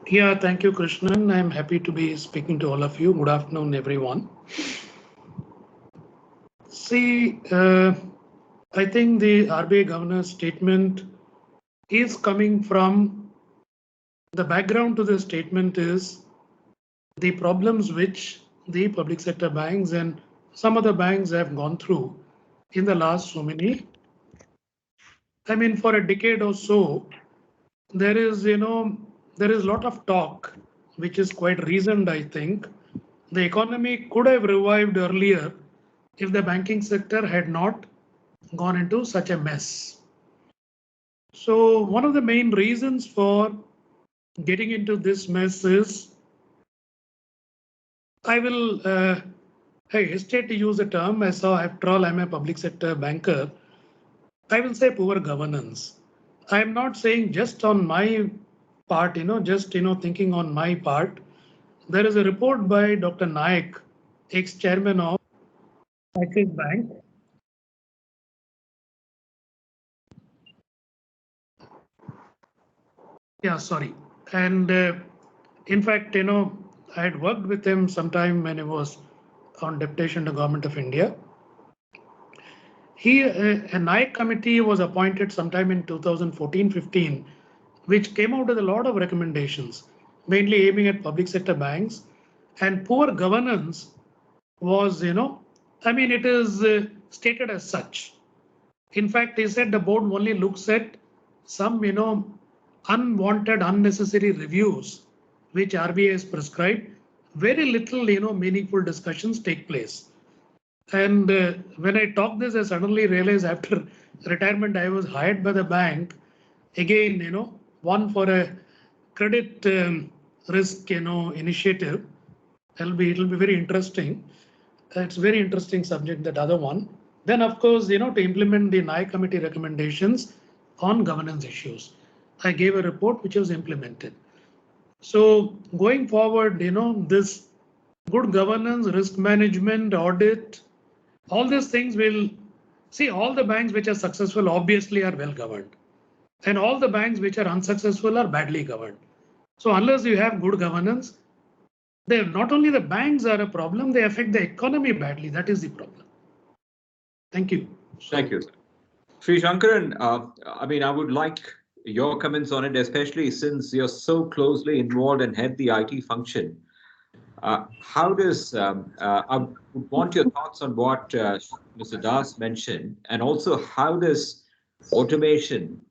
Yeah, thank you, Krishnan. I'm happy to be speaking to all of you. Good afternoon, everyone. See, I think the RBI governor's statement is coming from the background to the statement is the problems which the public sector banks and some other banks have gone through in the last so many. I mean, for a decade or so, there is, there is a lot of talk, which is quite reasoned, I think. The economy could have revived earlier if the banking sector had not gone into such a mess. So, one of the main reasons for getting into this mess is I will I hesitate to use the term. I saw, after all, I'm a public sector banker. I will say poor governance. I'm not saying just on my part, just thinking on my part. There is a report by Dr. Naik, ex-chairman of Axis Bank. Yeah, sorry. And in fact, I had worked with him sometime when he was on deputation to Government of India. A Naik committee was appointed sometime in 2014-15, which came out with a lot of recommendations, mainly aiming at public sector banks. And poor governance was, I mean, it is stated as such. In fact, he said the board only looks at some, unwanted, unnecessary reviews, which RBI has prescribed. Very little, meaningful discussions take place. And when I talk this, I suddenly realized after retirement, I was hired by the bank again, one for a credit risk, initiative. It'll be very interesting. It's a very interesting subject, that other one. Then, of course, to implement the NAI committee recommendations on governance issues. I gave a report which was implemented. So going forward, this good governance, risk management, audit, all these things will see all the banks which are successful obviously are well governed. And all the banks which are unsuccessful are badly governed. So unless you have good governance, they not only the banks are a problem, they affect the economy badly. That is the problem. Thank you. Thank you. Sri Shankaran, I mean, I would like your comments on it, especially since you're so closely involved and head the IT function. How does I would want your thoughts on what Mr. Das mentioned, and also how does automation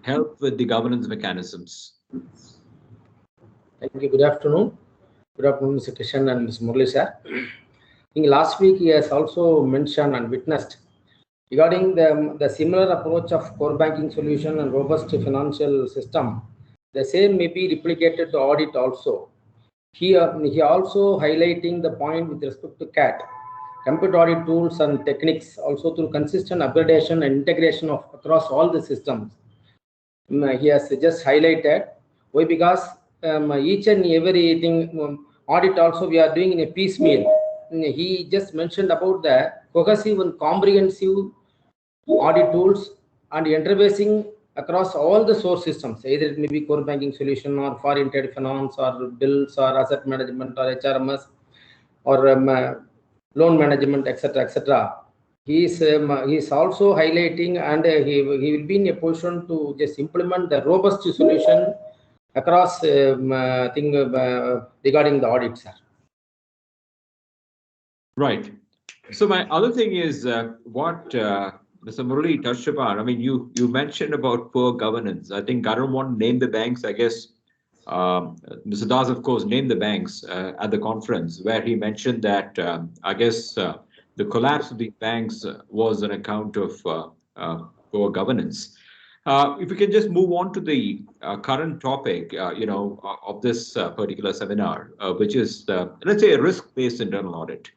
help with the governance mechanisms? Thank you. Good afternoon. Good afternoon, Mr. Kishan and Mr. Murli sir. I think last week he has also mentioned and witnessed regarding the similar approach of core banking solution and robust financial system. The same may be replicated to audit also. Here, he also highlighting the point with respect to CAT, computer audit tools and techniques, also through consistent upgradation and integration of across all the systems. He has just highlighted why, because each and everything audit also we are doing in a piecemeal. He just mentioned about the cohesive and comprehensive audit tools and interfacing across all the source systems, either it may be core banking solution or foreign trade finance or bills or asset management or HRMS or loan management, etc., etc. He's also highlighting, and he will be in a position to just implement the robust solution across thing regarding the audit, sir. Right. So my other thing is what Mr. Murali touched upon. I mean, you mentioned about poor governance. I think I don't want to name the banks. I guess Mr. Das, of course, named the banks at the conference where he mentioned that I guess the collapse of the banks was an account of poor governance. If we can just move on to the current topic, of this particular seminar, which is, let's say, a risk-based internal audit.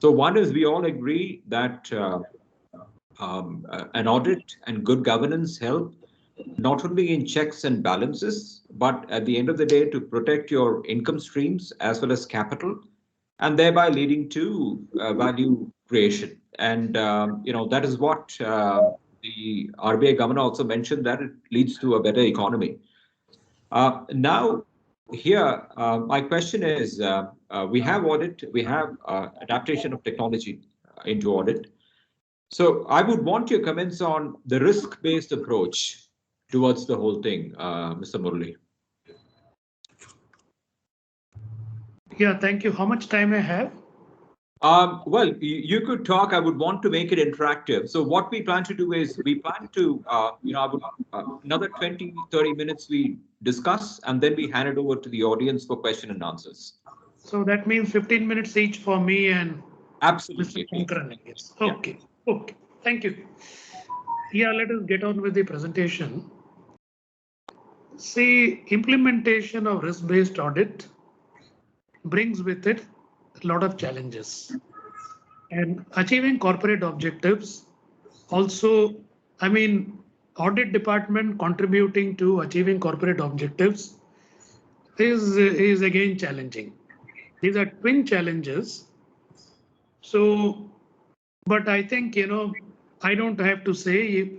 So one is we all agree that an audit and good governance help not only in checks and balances, but at the end of the day to protect your income streams as well as capital, and thereby leading to value creation. And that is what the RBI governor also mentioned, that it leads to a better economy. Now, here, my question is, we have audit, we have adaptation of technology into audit. So I would want your comments on the risk-based approach towards the whole thing, Mr. Murali. Yeah, thank you. How much time I have? Well, you could talk. I would want to make it interactive. So what we plan to do is we plan to, I would, another 20, 30 minutes we discuss, and then we hand it over to the audience for question and answers. So that means 15 minutes each for me and Absolutely. Mr. Shankaran, I guess. Okay, okay. Thank you. Yeah, let us get on with the presentation. See, implementation of risk-based audit brings with it a lot of challenges. And achieving corporate objectives also, I mean, audit department contributing to achieving corporate objectives is again challenging. These are twin challenges. So, but I think, I don't have to say,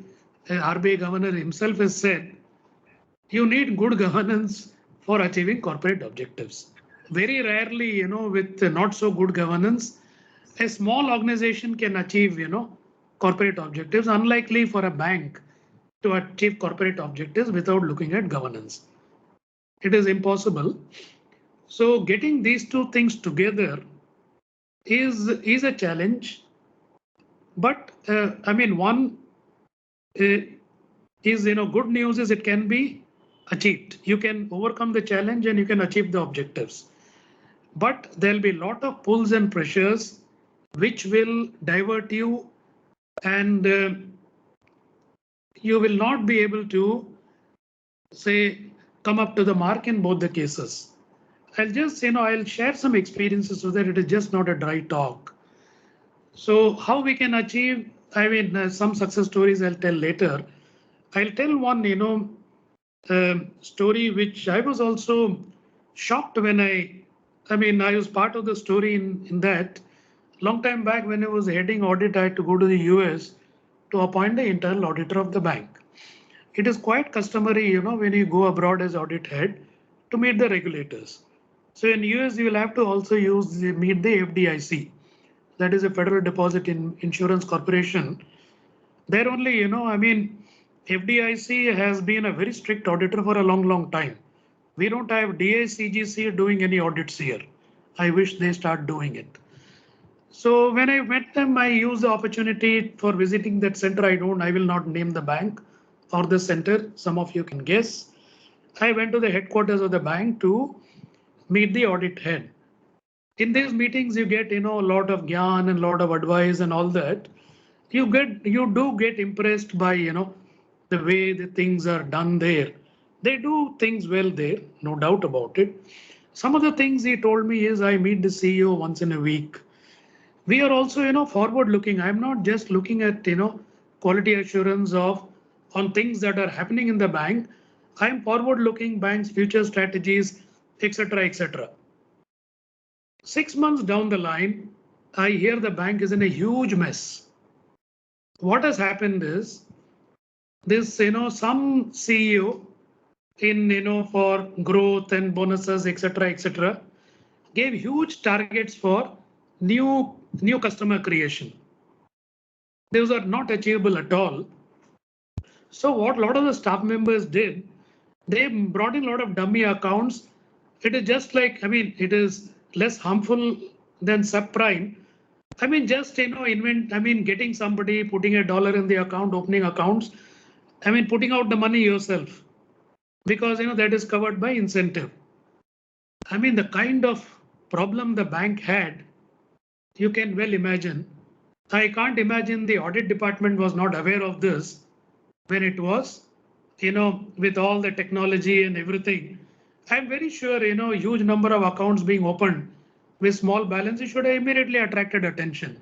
RBI governor himself has said, you need good governance for achieving corporate objectives. Very rarely, with not so good governance, a small organization can achieve, corporate objectives. Unlikely for a bank to achieve corporate objectives without looking at governance. It is impossible. So getting these two things together is a challenge. But I mean, one is, good news is it can be achieved. You can overcome the challenge and you can achieve the objectives. But there'll be a lot of pulls and pressures which will divert you, and you will not be able to say come up to the mark in both the cases. I'll just, I'll share some experiences so that it is just not a dry talk. So how we can achieve, I mean, some success stories I'll tell later. I'll tell one, story which I was also shocked when I was part of the story in that. Long time back when I was heading audit, I had to go to the US to appoint the internal auditor of the bank. It is quite customary, when you go abroad as audit head to meet the regulators. So in US, you will have to also meet the FDIC. That is a Federal Deposit Insurance Corporation. There only, FDIC has been a very strict auditor for a long, long time. We don't have DICGC doing any audits here. I wish they start doing it. So when I met them, I used the opportunity for visiting that center. I will not name the bank or the center. Some of you can guess. I went to the headquarters of the bank to meet the audit head. In these meetings, you get, a lot of gyan and a lot of advice and all that. You do get impressed by, the way the things are done there. They do things well there, no doubt about it. Some of the things he told me is I meet the CEO once in a week. We are also, forward looking. I'm not just looking at, quality assurance on things that are happening in the bank. I'm forward looking bank's future strategies, etc., etc. 6 months down the line, I hear the bank is in a huge mess. What has happened is this, some CEO in, for growth and bonuses, etc., gave huge targets for new customer creation. Those are not achievable at all. So what a lot of the staff members did, they brought in a lot of dummy accounts. It is just like, it is less harmful than subprime. Just, getting somebody, putting $1 in the account, opening accounts, putting out the money yourself, because, that is covered by incentive. The kind of problem the bank had, you can well imagine. I can't imagine the audit department was not aware of this when it was, with all the technology and everything. I'm very sure, huge number of accounts being opened with small balances should have immediately attracted attention.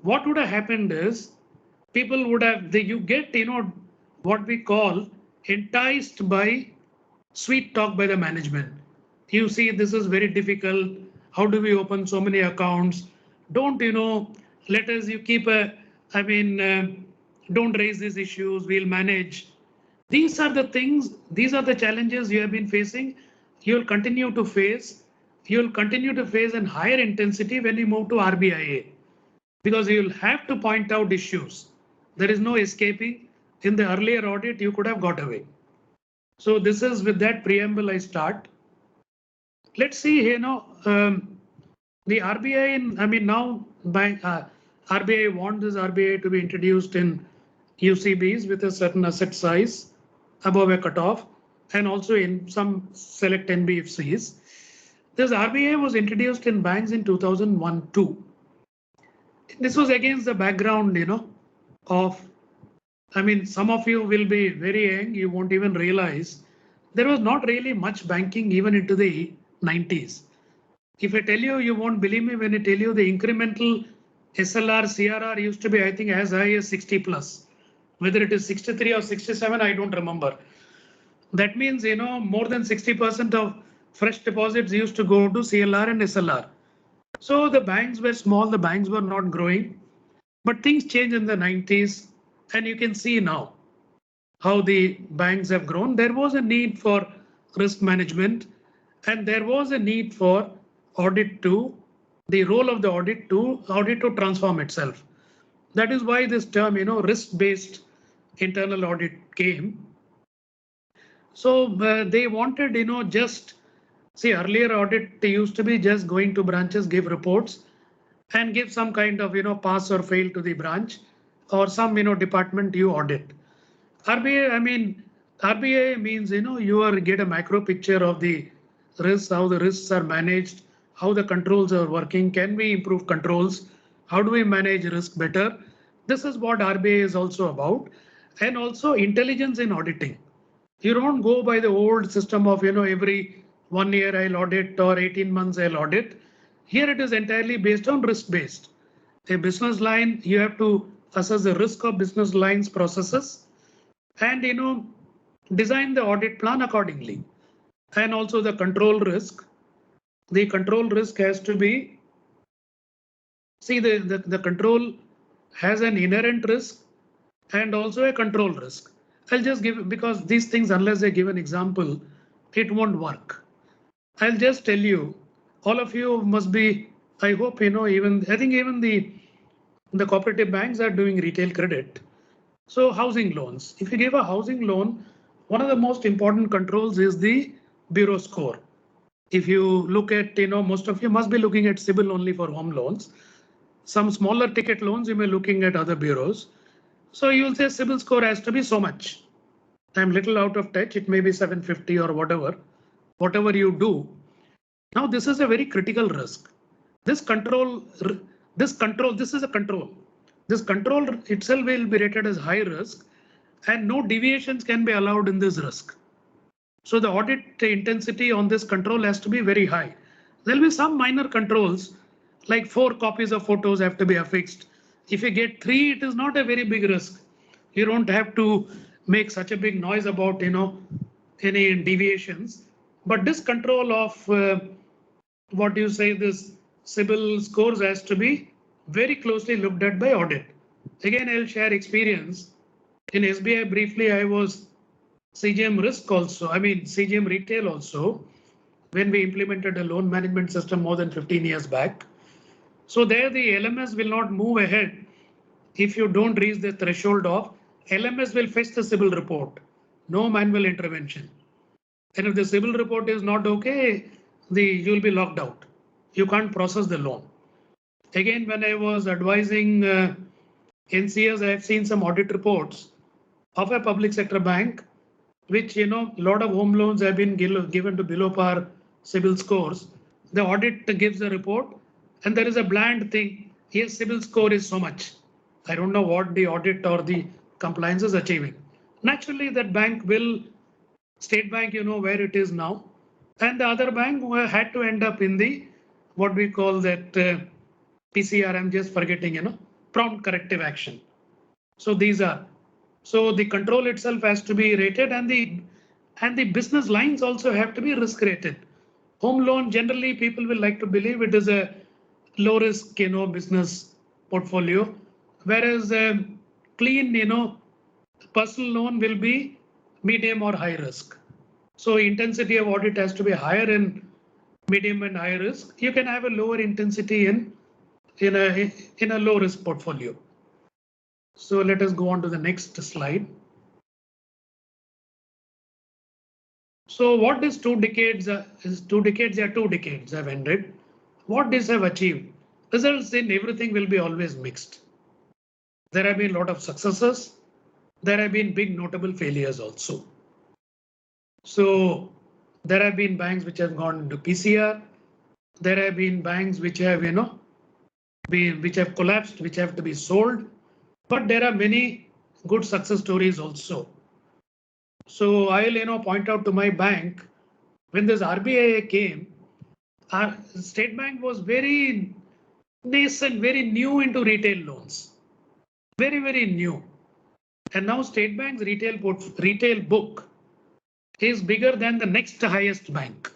What would have happened is people would have, you get, what we call enticed by sweet talk by the management. You see, this is very difficult. How do we open so many accounts? Don't, let us, you keep don't raise these issues, we'll manage. These are the things, these are the challenges you have been facing. you'll continue to face an higher intensity when you move to RBIA, because you'll have to point out issues. There is no escaping. In the earlier audit, you could have got away. So this is with that preamble I start. Let's see, the RBI, now RBI wants this RBI to be introduced in UCBs with a certain asset size above a cutoff, and also in some select NBFCs. This RBI was introduced in banks in 2001-2. This was against the background, of, some of you will be very young, you won't even realize there was not really much banking even into the 90s. If I tell you, you won't believe me when I tell you the incremental SLR, CRR used to be, I think, as high as 60 plus. Whether it is 63 or 67, I don't remember. That means, more than 60% of fresh deposits used to go to CLR and SLR. So the banks were small, the banks were not growing, but things changed in the 90s. And you can see now how the banks have grown. There was a need for risk management, and there was a need for the role of the audit to transform itself. That is why this term, risk-based internal audit came. So they wanted, just see, earlier audit used to be just going to branches, give reports and give some kind of, pass or fail to the branch or some, department you audit. RBI means, you get a macro picture of the risks, how the risks are managed, how the controls are working. Can we improve controls? How do we manage risk better? This is what RBI is also about. And also intelligence in auditing. You don't go by the old system of, every 1 year I'll audit or 18 months I'll audit. Here it is entirely based on risk based. A business line, you have to assess the risk of business lines processes and, design the audit plan accordingly. And also the control risk. The control risk has to be, see, the control has an inherent risk and also a control risk. I'll just give, because these things, unless I give an example, it won't work. I'll just tell you, all of you must be, I hope, I think even the cooperative banks are doing retail credit. So housing loans, if you give a housing loan, one of the most important controls is the bureau score. If you look at, most of you must be looking at CIBIL only for home loans. Some smaller ticket loans, you may be looking at other bureaus. So you'll say CIBIL score has to be so much. I'm little out of touch. It may be 750 or whatever you do. Now this is a very critical risk. This is a control. This control itself will be rated as high risk, and no deviations can be allowed in this risk. So the audit intensity on this control has to be very high. There'll be some minor controls, like 4 copies of photos have to be affixed. If you get 3, it is not a very big risk. You don't have to make such a big noise about, any deviations. But this control of this CIBIL scores has to be very closely looked at by audit. Again, I'll share experience. In SBI, briefly, I was CGM risk also, CGM retail also, when we implemented a loan management system more than 15 years back. So there the LMS will not move ahead if you don't reach the threshold of LMS will fetch the CIBIL report, no manual intervention. And if the CIBIL report is not okay, you'll be locked out. You can't process the loan. Again, when I was advising NCS, I have seen some audit reports of a public sector bank, which, a lot of home loans have been given to below par CIBIL scores. The audit gives the report and there is a bland thing. Yes, CIBIL score is so much. I don't know what the audit or the compliance is achieving. Naturally, that bank will, State Bank, where it is now. And the other bank had to end up in the, what we call that PCR, I'm just forgetting, prompt corrective action. So these are, so the control itself has to be rated, and the business lines also have to be risk rated. Home loan, generally people will like to believe it is a low risk, business portfolio, whereas clean, personal loan will be medium or high risk. So intensity of audit has to be higher in medium and high risk. You can have a lower intensity in a low risk portfolio. So let us go on to the next slide. So what is 2 decades is 2 decades, 2 decades have ended. What these have achieved? Results in everything will be always mixed. There have been a lot of successes. There have been big notable failures also. So there have been banks which have gone into PCR. There have been banks which have, which have collapsed, which have to be sold. But there are many good success stories also. So I'll, point out to my bank, when this RBI came, our State Bank was very nascent, very new into retail loans. Very, very new. And now State Bank's retail book is bigger than the next highest bank.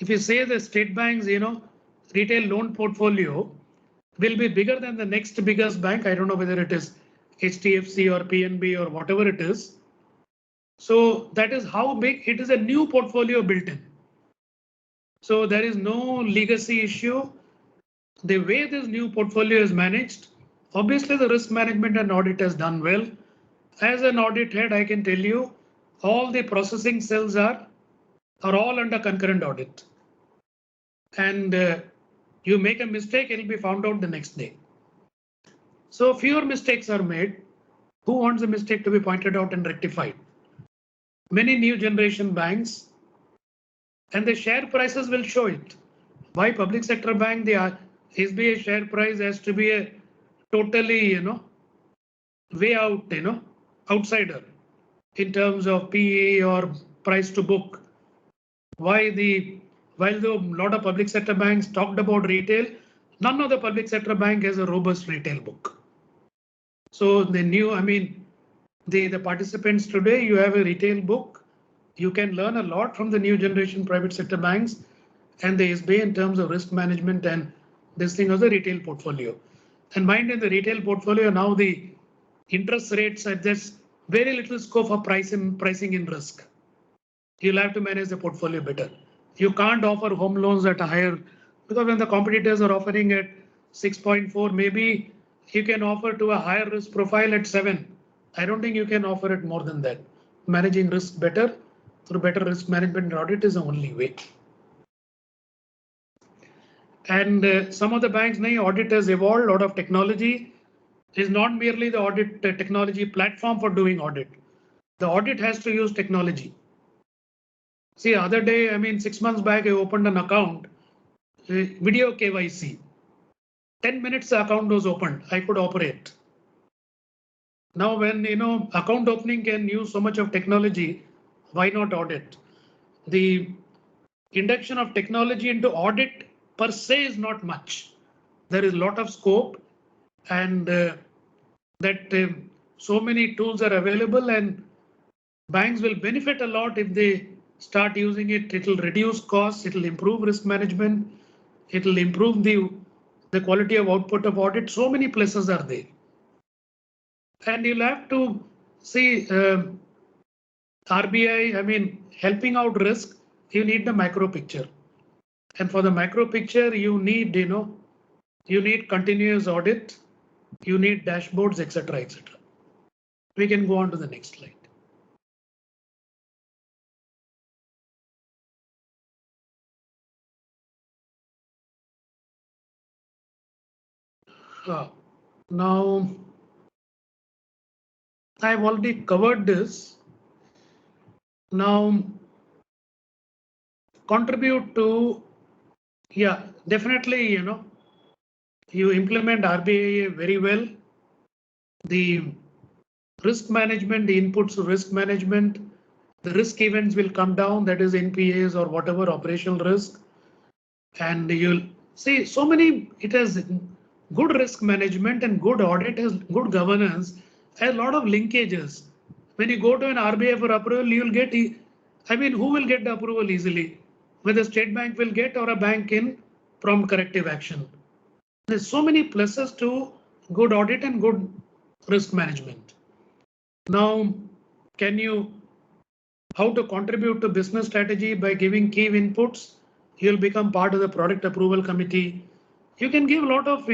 If you say the State Bank's, retail loan portfolio will be bigger than the next biggest bank, I don't know whether it is HDFC or PNB or whatever it is. So that is how big it is, a new portfolio built in. So there is no legacy issue. The way this new portfolio is managed, obviously the risk management and audit has done well. As an audit head, I can tell you all the processing cells are all under concurrent audit. And you make a mistake, it will be found out the next day. So fewer mistakes are made. Who wants the mistake to be pointed out and rectified? Many new generation banks, and the share prices will show it. Why public sector bank, the SBI share price has to be a totally, way out, outsider in terms of PE or price to book. While though a lot of public sector banks talked about retail, none of the public sector bank has a robust retail book. So the new, the participants today, you have a retail book. You can learn a lot from the new generation private sector banks and the SBI in terms of risk management and this thing of the retail portfolio. And mind in the retail portfolio, now the interest rates are just very little scope for pricing in risk. You'll have to manage the portfolio better. You can't offer home loans at a higher, because when the competitors are offering at 6.4, maybe you can offer to a higher risk profile at 7. I don't think you can offer it more than that. Managing risk better through better risk management and audit is the only way. And some of the banks now audit has evolved, a lot of technology is not merely the audit technology platform for doing audit. The audit has to use technology. See, other day, 6 months back, I opened an account, video KYC. 10 minutes the account was opened, I could operate. Now when, account opening can use so much of technology, why not audit? The induction of technology into audit per se is not much. There is a lot of scope, and that so many tools are available, and banks will benefit a lot if they start using it. It will reduce costs, it will improve risk management, it will improve the quality of output of audit. So many places are there. And you'll have to see RBI, helping out risk, you need the macro picture. And for the macro picture, you need, you need continuous audit, you need dashboards, etc., etc. We can go on to the next slide. Now, I've already covered this. Now, contribute to, definitely, you implement RBI very well. The risk management, the inputs to risk management, the risk events will come down, that is NPAs or whatever operational risk. And you'll see so many, it has good risk management and good audit, has good governance, has a lot of linkages. When you go to an RBI for approval, you'll get, who will get the approval easily? Whether State Bank will get or a bank in prompt corrective action. There's so many pluses to good audit and good risk management. Now, can you how to contribute to business strategy by giving key inputs. You'll become part of the product approval committee. You can give a lot of,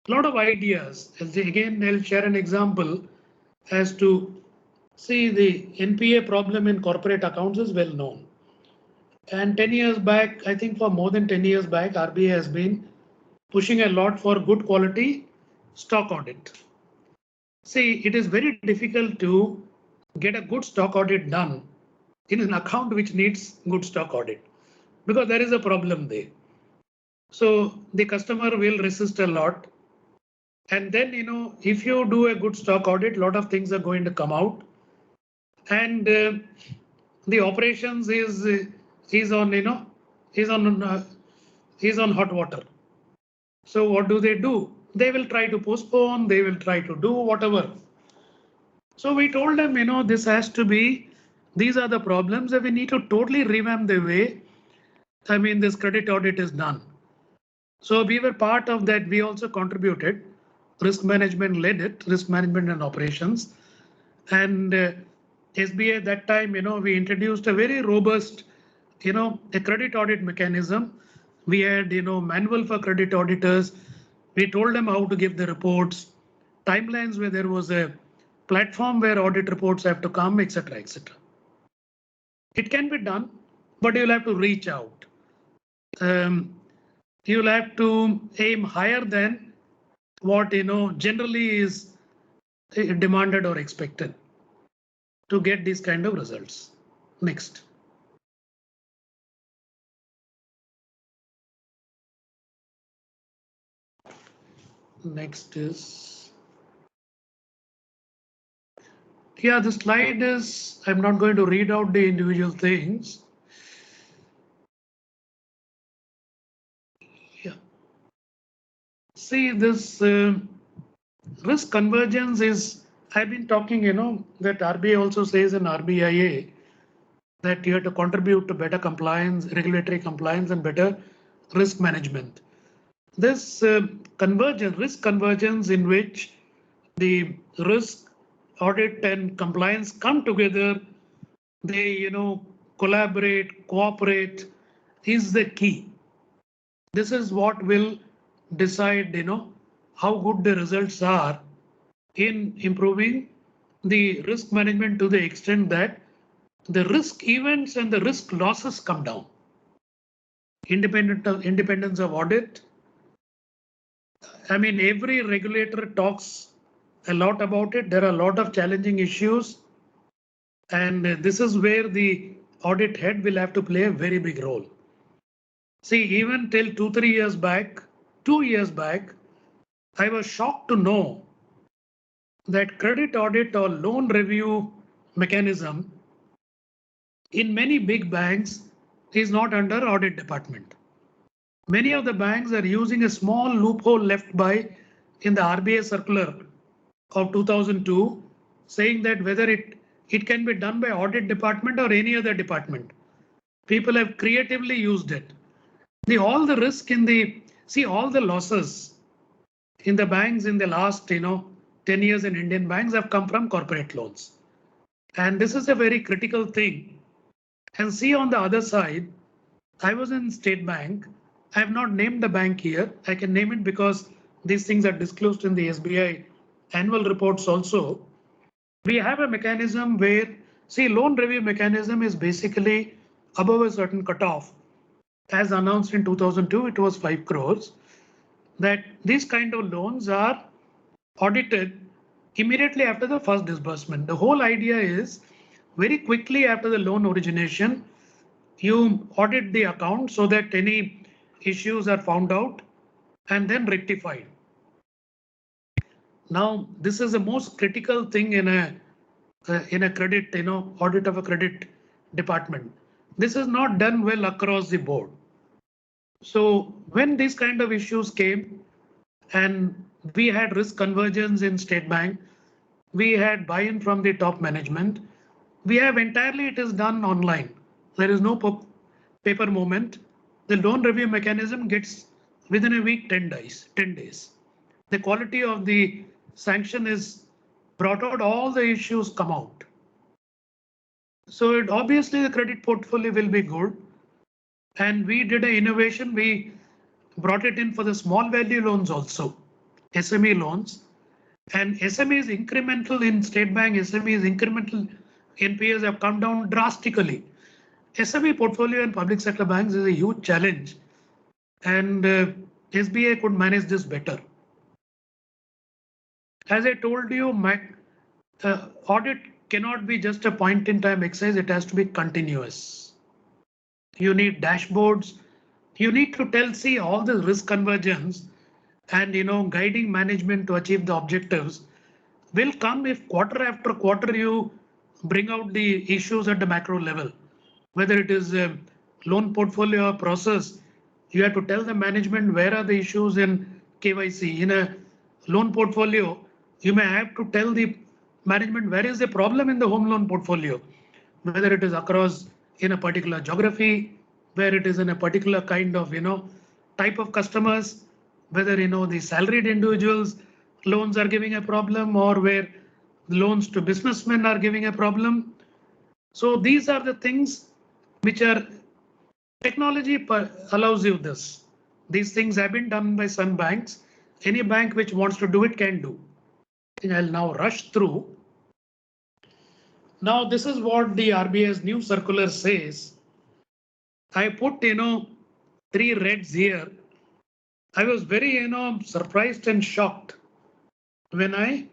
lot of ideas. Again, I'll share an example as to see the NPA problem in corporate accounts is well known. And 10 years back, I think for more than 10 years back, RBI has been pushing a lot for good quality stock audit. See, it is very difficult to get a good stock audit done in an account which needs good stock audit because there is a problem there. So the customer will resist a lot. And then, if you do a good stock audit, a lot of things are going to come out. And the operations is on, is on hot water. So what do? They will try to postpone, they will try to do whatever. So we told them, this has to be, these are the problems that we need to totally revamp the way, this credit audit is done. So we were part of that. We also contributed. Risk management led it, risk management and operations. And SBI at that time, we introduced a very robust, a credit audit mechanism. We had, manual for credit auditors. We told them how to give the reports, timelines where there was a platform where audit reports have to come, etc., etc. It can be done, but you'll have to reach out. You'll have to aim higher than what generally is demanded or expected to get these kind of results. Next. Next is, yeah, the slide is, I'm not going to read out the individual things. Yeah. See, this risk convergence is, I've been talking, that RBI also says in RBIA that you have to contribute to better compliance, regulatory compliance, and better risk management. This risk convergence in which the risk audit and compliance come together, they collaborate, cooperate, is the key. This is what will decide how good the results are in improving the risk management to the extent that the risk events and the risk losses come down. Independence of audit. Every regulator talks a lot about it. There are a lot of challenging issues. And this is where the audit head will have to play a very big role. See, even till 2 years back, I was shocked to know that credit audit or loan review mechanism in many big banks is not under audit department. Many of the banks are using a small loophole left by in the RBI circular of 2002, saying that whether it can be done by audit department or any other department. People have creatively used it. All the risk all the losses in the banks in the last 10 years in Indian banks have come from corporate loans. And this is a very critical thing. And see, on the other side, I was in State Bank. I have not named the bank here. I can name it because these things are disclosed in the SBI annual reports also. We have a mechanism where, loan review mechanism is basically above a certain cutoff. As announced in 2002, it was 5 crores. That these kind of loans are audited immediately after the first disbursement. The whole idea is very quickly after the loan origination, you audit the account so that any issues are found out and then rectified. Now, this is the most critical thing in a credit, audit of a credit department. This is not done well across the board. So when these kind of issues came and we had risk convergence in State Bank, we had buy-in from the top management. We have entirely, it is done online. There is no paper movement. The loan review mechanism gets within a week, 10 days. The quality of the sanction is brought out, all the issues come out. So it obviously the credit portfolio will be good. And we did an innovation. We brought it in for the small value loans also, SME loans. And SME is incremental in State Bank. SME is incremental. NPAs have come down drastically. SME portfolio in public sector banks is a huge challenge. And SBI could manage this better. As I told you, audit cannot be just a point in time exercise. It has to be continuous. You need dashboards. You need to see all the risk convergence and guiding management to achieve the objectives will come if quarter after quarter you bring out the issues at the macro level. Whether it is a loan portfolio or process, you have to tell the management where are the issues in KYC. In a loan portfolio, you may have to tell the management where is the problem in the home loan portfolio, whether it is across in a particular geography, where it is in a particular kind of type of customers, whether the salaried individuals loans are giving a problem or where loans to businessmen are giving a problem. So these are the things which are technology allows you this. These things have been done by some banks. Any bank which wants to do it can do. I'll now rush through. Now this is what the RBI's new circular says. I put 3 reds here. I was very surprised and shocked when I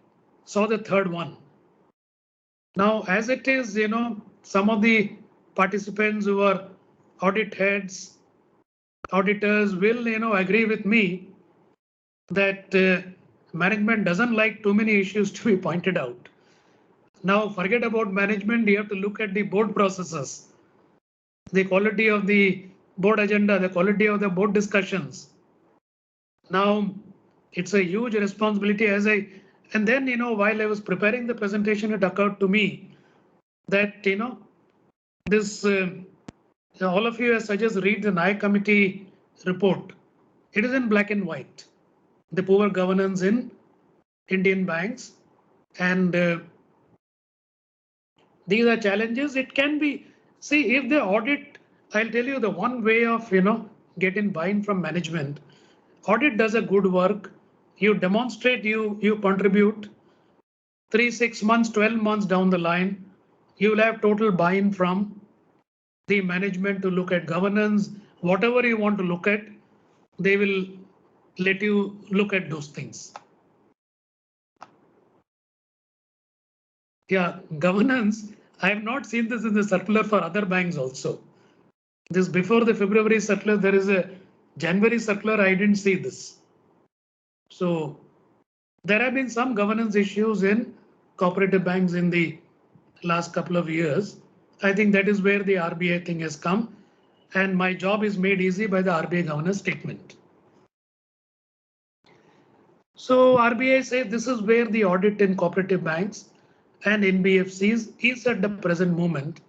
saw the third one. Now as it is, some of the participants who are audit heads, auditors will agree with me that management doesn't like too many issues to be pointed out. Now forget about management, you have to look at the board processes, the quality of the board agenda, the quality of the board discussions. Now it's a huge responsibility and then while I was preparing the presentation, it occurred to me that this all of you, I suggest read the Nayak committee report. It is in black and white, the poor governance in Indian banks, and these are challenges. It can be, see, if the audit, I'll tell you the one way of getting buy-in from management. Audit does a good work. You demonstrate, you contribute. 3, 6 months, 12 months down the line, you will have total buy-in from the management to look at governance, whatever you want to look at, they will let you look at those things. Yeah, governance. I have not seen this in the circular for other banks also. This before the February circular, there is a January circular. I didn't see this. So there have been some governance issues in cooperative banks in the last couple of years. I think that is where the RBI thing has come, and my job is made easy by the RBI governance statement. So RBI said this is where the audit in cooperative banks and NBFCs is at the present moment.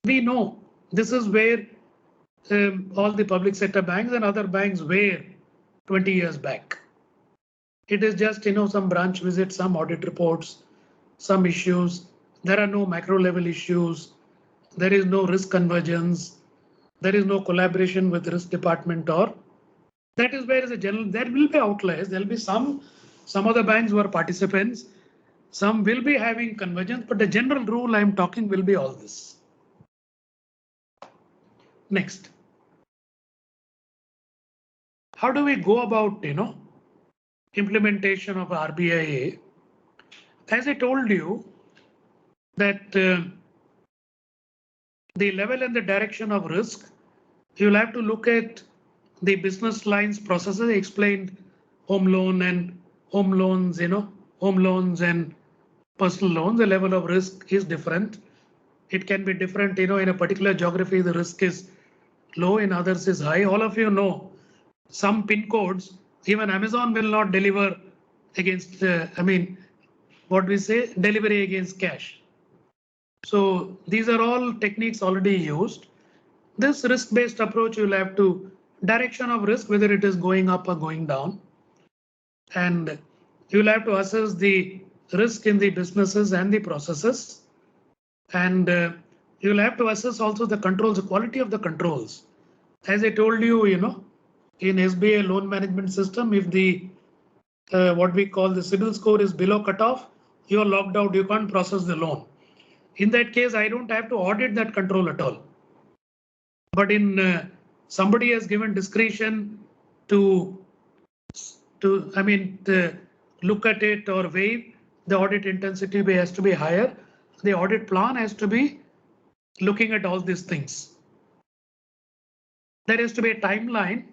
We know this is where all the public sector banks and other banks were 20 years back. It is just some branch visits, some audit reports, some issues. There are no macro level issues. There is no risk convergence. There is no collaboration with risk department, or that is where is a general. There will be outliers. There will be some other banks who are participants. Some will be having convergence, but the general rule I'm talking will be all this. Next. How do we go about implementation of RBIA? As I told you that the level and the direction of risk, you'll have to look at the business lines processes. I explained home loan and home loans, home loans and personal loans. The level of risk is different. It can be different, in a particular geography, the risk is low, in others is high. All of you know some pin codes, even Amazon will not deliver against, delivery against cash. So these are all techniques already used. This risk-based approach, you'll have to direction of risk, whether it is going up or going down. And you'll have to assess the risk in the businesses and the processes. And you'll have to assess also the controls, the quality of the controls. As I told you, in SBI loan management system, if the what we call the CIBIL score is below cutoff, you are locked out, you can't process the loan. In that case, I don't have to audit that control at all. But in somebody has given discretion to look at it or waive, the audit intensity has to be higher. The audit plan has to be looking at all these things. There has to be a timeline.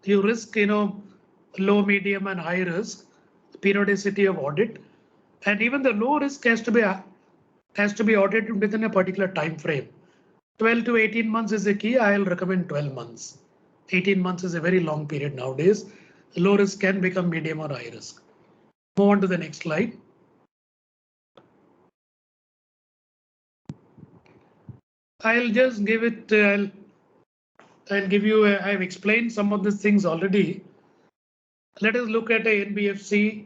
You risk, low, medium, and high risk, periodicity of audit, and even the low risk has to be audited within a particular time frame. 12 to 18 months is the key. I'll recommend 12 months. 18 months is a very long period nowadays. Low risk can become medium or high risk. Move on to the next slide. I'll just give it, I'll give you, I've explained some of these things already. Let us look at a NBFC.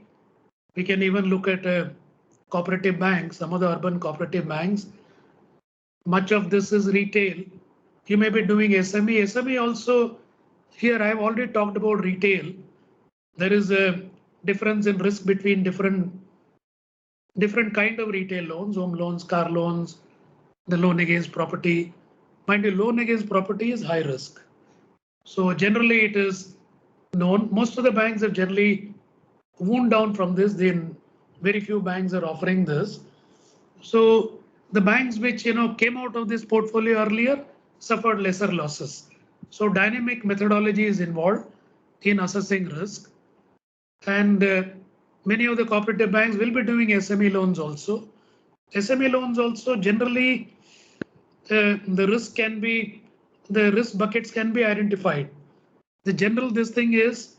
We can even look at a cooperative bank, some of the urban cooperative banks. Much of this is retail. You may be doing SME. SME also, here I've already talked about retail. There is a difference in risk between different kind of retail loans, home loans, car loans, the loan against property. Mind you, loan against property is high risk. So generally it is known. Most of the banks have generally wound down from this. Then very few banks are offering this. So the banks which came out of this portfolio earlier suffered lesser losses. So dynamic methodology is involved in assessing risk, and many of the cooperative banks will be doing SME loans also. SME loans also generally the risk buckets can be identified. The general this thing is,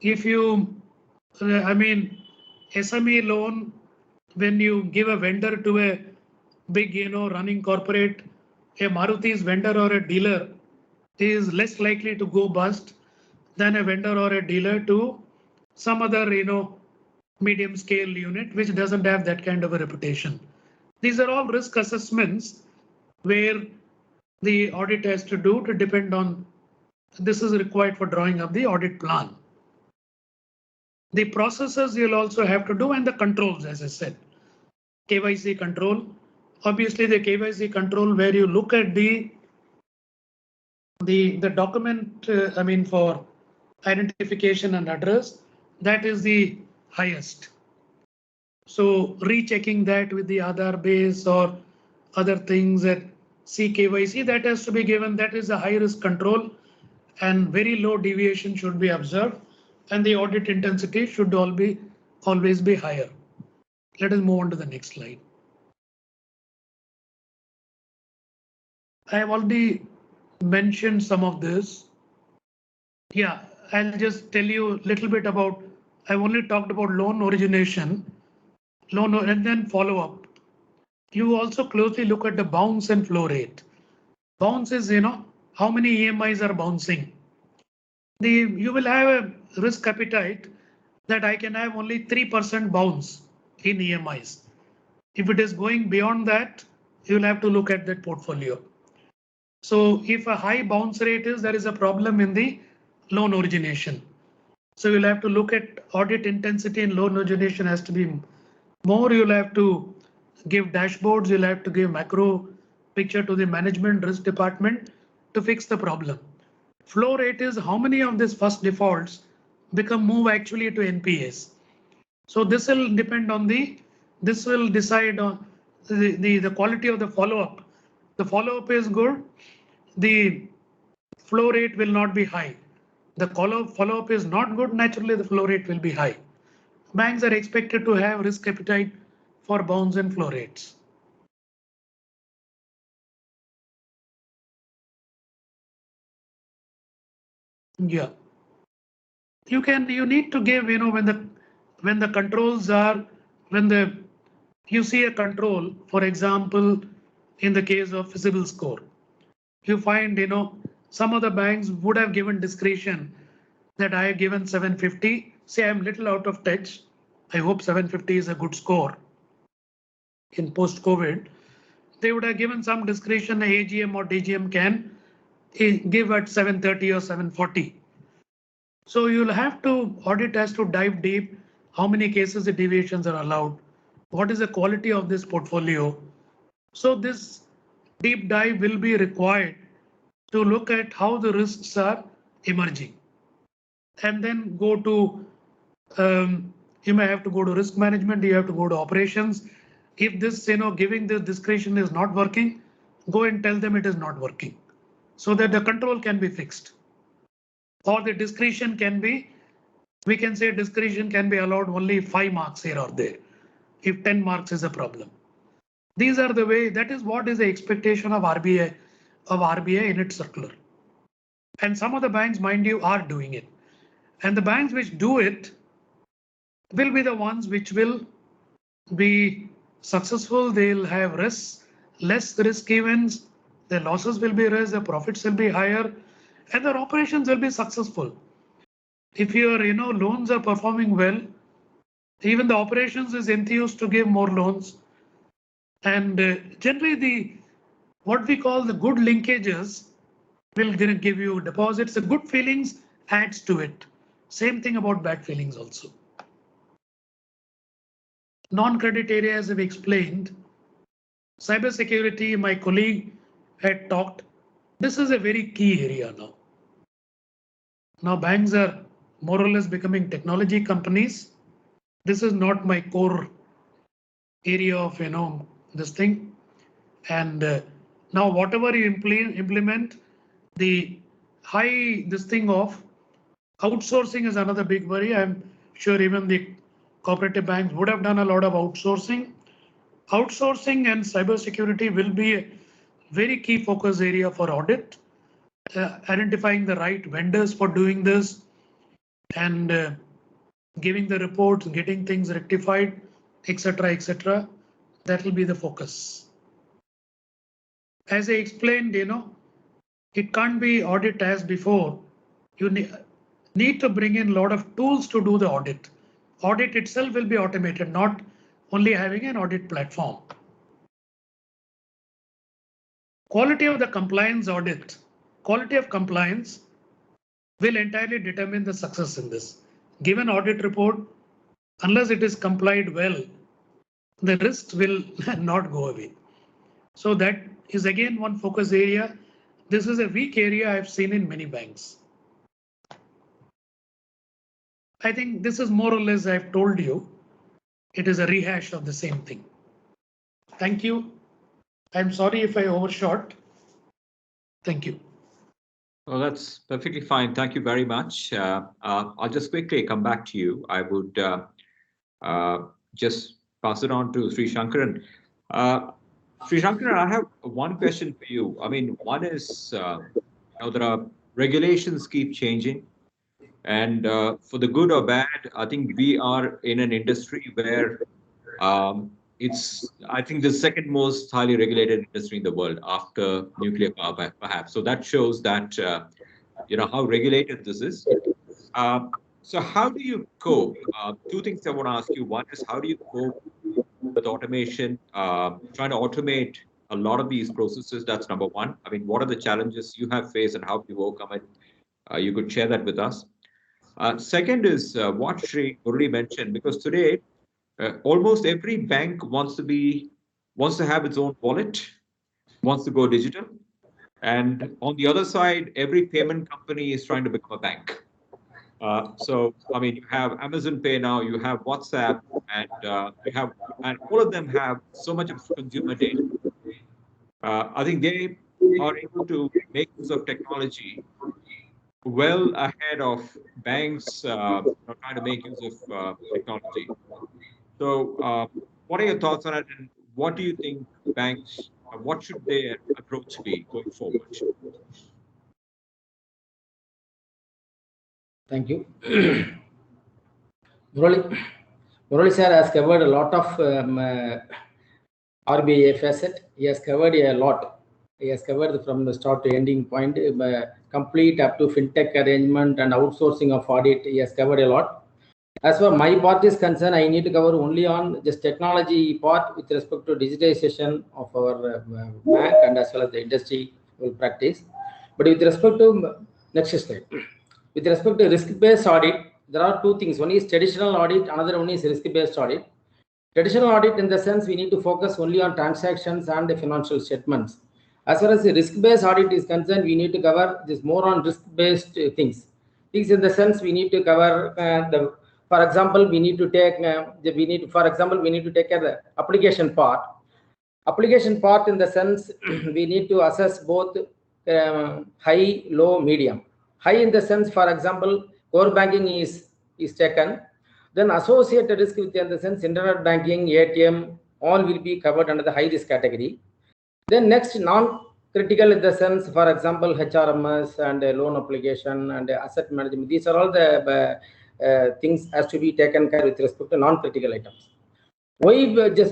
if you SME loan, when you give a vendor to a big running corporate, a Maruti's vendor or a dealer is less likely to go bust than a vendor or a dealer to some other medium scale unit which doesn't have that kind of a reputation. These are all risk assessments where the audit has to do to depend on, this is required for drawing up the audit plan. The processes you'll also have to do, and the controls, as I said, KYC control. Obviously the KYC control where you look at the document, for identification and address, that is the highest. So rechecking that with the Aadhaar base or other things at CKYC, that has to be given. That is a high risk control, and very low deviation should be observed, and the audit intensity should always be higher. Let us move on to the next slide. I have already mentioned some of this. Yeah, I'll just tell you a little bit about, I've only talked about loan origination, and then follow up. You also closely look at the bounce and flow rate. Bounce is, how many EMIs are bouncing. You will have a risk appetite that I can have only 3% bounce in EMIs. If it is going beyond that, you'll have to look at that portfolio. So if a high bounce rate is, there is a problem in the loan origination. So you'll have to look at audit intensity in loan origination has to be more. You'll have to give dashboards. You'll have to give macro picture to the management risk department to fix the problem. Flow rate is how many of these first defaults move actually to NPAs. So this will depend on this will decide on the quality of the follow-up. The follow-up is good, the flow rate will not be high. The follow-up is not good, naturally the flow rate will be high. Banks are expected to have risk appetite for bounce and flow rates. Yeah, you need to give, when the controls are, you see a control, for example, in the case of CIBIL score, you find, some of the banks would have given discretion that I have given 750. Say I'm little out of touch. I hope 750 is a good score in post-COVID. they would have given some discretion. AGM or DGM can give at 7:30 or 7:40. So you'll have to, audit has to dive deep. How many cases the deviations are allowed? What is the quality of this portfolio? So this deep dive will be required to look at how the risks are emerging. And then go to, you may have to go to risk management, you have to go to operations. If this, giving this discretion is not working, go and tell them it is not working so that the control can be fixed. Or the discretion can be, we can say discretion can be allowed only 5 marks here or there, if 10 marks is a problem. These are the way, that is what is the expectation of RBI in its circular. And some of the banks, mind you, are doing it. And the banks which do it will be the ones which will be successful. They'll have risks, less risk events, their losses will be less, their profits will be higher, and their operations will be successful. If your loans are performing well, even the operations is enthused to give more loans. And generally what we call the good linkages will give you deposits. The good feelings adds to it. Same thing about bad feelings also. Non-credit areas have explained. Cybersecurity, my colleague had talked. This is a very key area now. Now banks are more or less becoming technology companies. This is not my core area of this thing. And now whatever you implement, the this thing of outsourcing is another big worry. I'm sure even the cooperative banks would have done a lot of outsourcing. Outsourcing and cybersecurity will be a very key focus area for audit. Identifying the right vendors for doing this and giving the reports, getting things rectified, etc., etc. That will be the focus. As I explained, it can't be audit as before. You need to bring in a lot of tools to do the audit. Audit itself will be automated, not only having an audit platform. Quality of the compliance audit, quality of compliance will entirely determine the success in this. Given audit report, unless it is complied well, the risks will not go away. So that is again one focus area. This is a weak area I've seen in many banks. I think this is more or less I've told you. It is a rehash of the same thing. Thank you. I'm sorry if I overshot. Thank you. Well, that's perfectly fine. Thank you very much. I'll just quickly come back to you. I would just pass it on to Sri Shankaran. Sri Shankaran, I have one question for you. I mean, one is, there are regulations keep changing. And for the good or bad, I think we are in an industry where it's, I think, the second most highly regulated industry in the world after nuclear power, perhaps. So that shows that, how regulated this is. So how do you cope? Two things I want to ask you. One is, how do you cope with automation, trying to automate a lot of these processes? That's number one. I mean, what are the challenges you have faced and how have you overcome it? You could share that with us. Second is what Sri already mentioned, because today almost every bank wants to have its own wallet, wants to go digital, and on the other side, every payment company is trying to become a bank. So I mean, you have Amazon Pay now, you have WhatsApp, and all of them have so much of consumer data. I think they are able to make use of technology well ahead of banks trying to make use of technology. So what are your thoughts on it, and what do you think banks, what should their approach be going forward? Thank you. Murali sir has covered a lot of RBI facet. He has covered a lot. He has covered from the start to ending point, complete up to fintech arrangement and outsourcing of audit. He has covered a lot. As far my part is concerned, I need to cover only on just technology part with respect to digitization of our bank and as well as the industry will practice. But with respect to next slide, with respect to risk-based audit, there are two things. One is traditional audit, another one is risk-based audit. Traditional audit, in the sense, we need to focus only on transactions and the financial statements. As far as the risk-based audit is concerned, we need to cover this more on risk-based things. Things in the sense we need to cover for example, we need to take for example, we need to take care of the application part. Application part in the sense we need to assess both high, low, medium. High in the sense, for example, core banking is taken. Then associated risk with in the sense internet banking, ATM, all will be covered under the high risk category. Then next, non-critical in the sense, for example, HRMS and loan application and asset management. These are all the things has to be taken care with respect to non-critical items. Why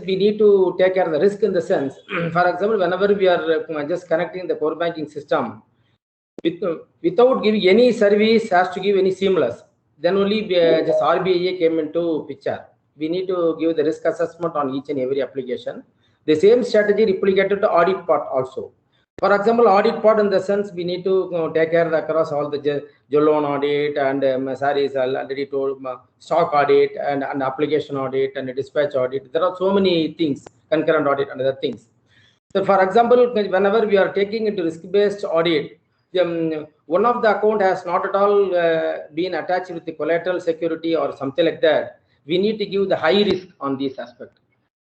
we need to take care of the risk in the sense, for example, whenever we are just connecting the core banking system, without giving any service has to give any seamless, then only just RBI came into picture. We need to give the risk assessment on each and every application. The same strategy replicated to audit part also. For example, audit part in the sense we need to take care of across all the loan audit and Sari already told stock audit and application audit and dispatch audit. There are so many things, concurrent audit and other things. So, for example, whenever we are taking into risk-based audit, one of the account has not at all been attached with the collateral security or something like that. We need to give the high risk on this aspect.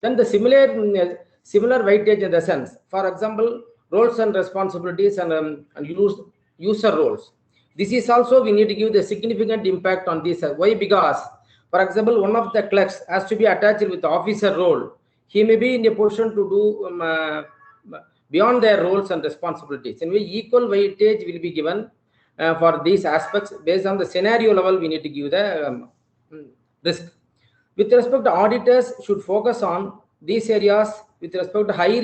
Then the similar weightage in the sense, for example, roles and responsibilities and user roles. This is also we need to give the significant impact on this. Why? Because, for example, one of the clerks has to be attached with the officer role. He may be in a position to do beyond their roles and responsibilities. Anyway, equal weightage will be given for these aspects. Based on the scenario level, we need to give the risk. With respect to auditors, should focus on these areas with respect to high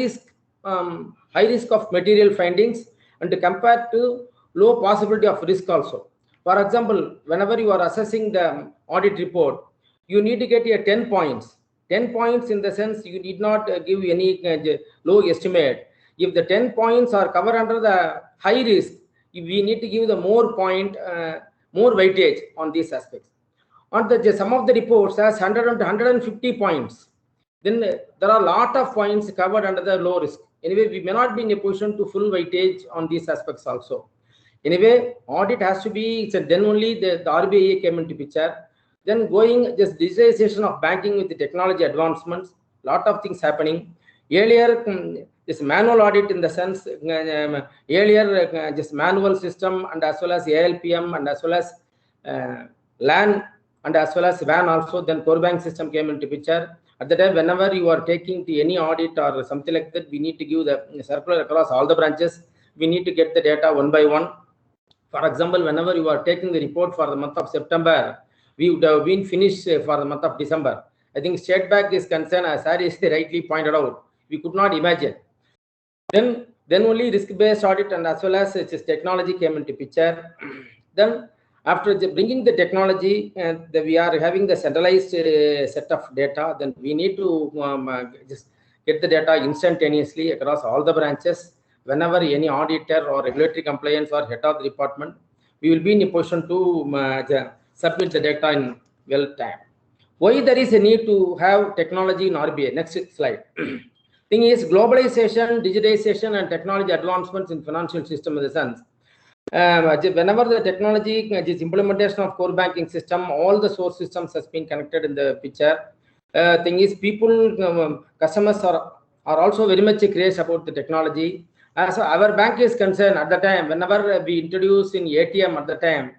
risk of material findings and to compare to low possibility of risk also. For example, whenever you are assessing the audit report, you need to get 10 points. 10 points in the sense you need not give any low estimate. If the 10 points are covered under the high risk, we need to give the more weightage on these aspects. On some of the reports has 100 and 150 points. Then there are a lot of points covered under the low risk. Anyway, we may not be in a position to full weightage on these aspects also. Anyway, audit has to be, so then only the RBI came into picture. Then going just digitization of banking with the technology advancements, lot of things happening. Earlier, this manual audit in the sense, earlier just manual system and as well as ALPM and as well as LAN and as well as WAN also, then core bank system came into picture. At the time, whenever you are taking to any audit or something like that, we need to give the circular across all the branches. We need to get the data one by one. For example, whenever you are taking the report for the month of September, we would have been finished for the month of December. I think State Bank is concerned, as Sari rightly pointed out, we could not imagine. Then only risk-based audit and as well as technology came into picture. Then after bringing the technology, we are having the centralized set of data. Then we need to just get the data instantaneously across all the branches. Whenever any auditor or regulatory compliance or head of the department, we will be in a position to submit the data in well time. Why there is a need to have technology in RBI? Next slide. Thing is globalization, digitization, and technology advancements in financial system in the sense. Whenever the technology is implementation of core banking system, all the source systems has been connected in the picture. Thing is people, customers are also very much curious about the technology. As our bank is concerned, at the time, whenever we introduce in ATM at the time,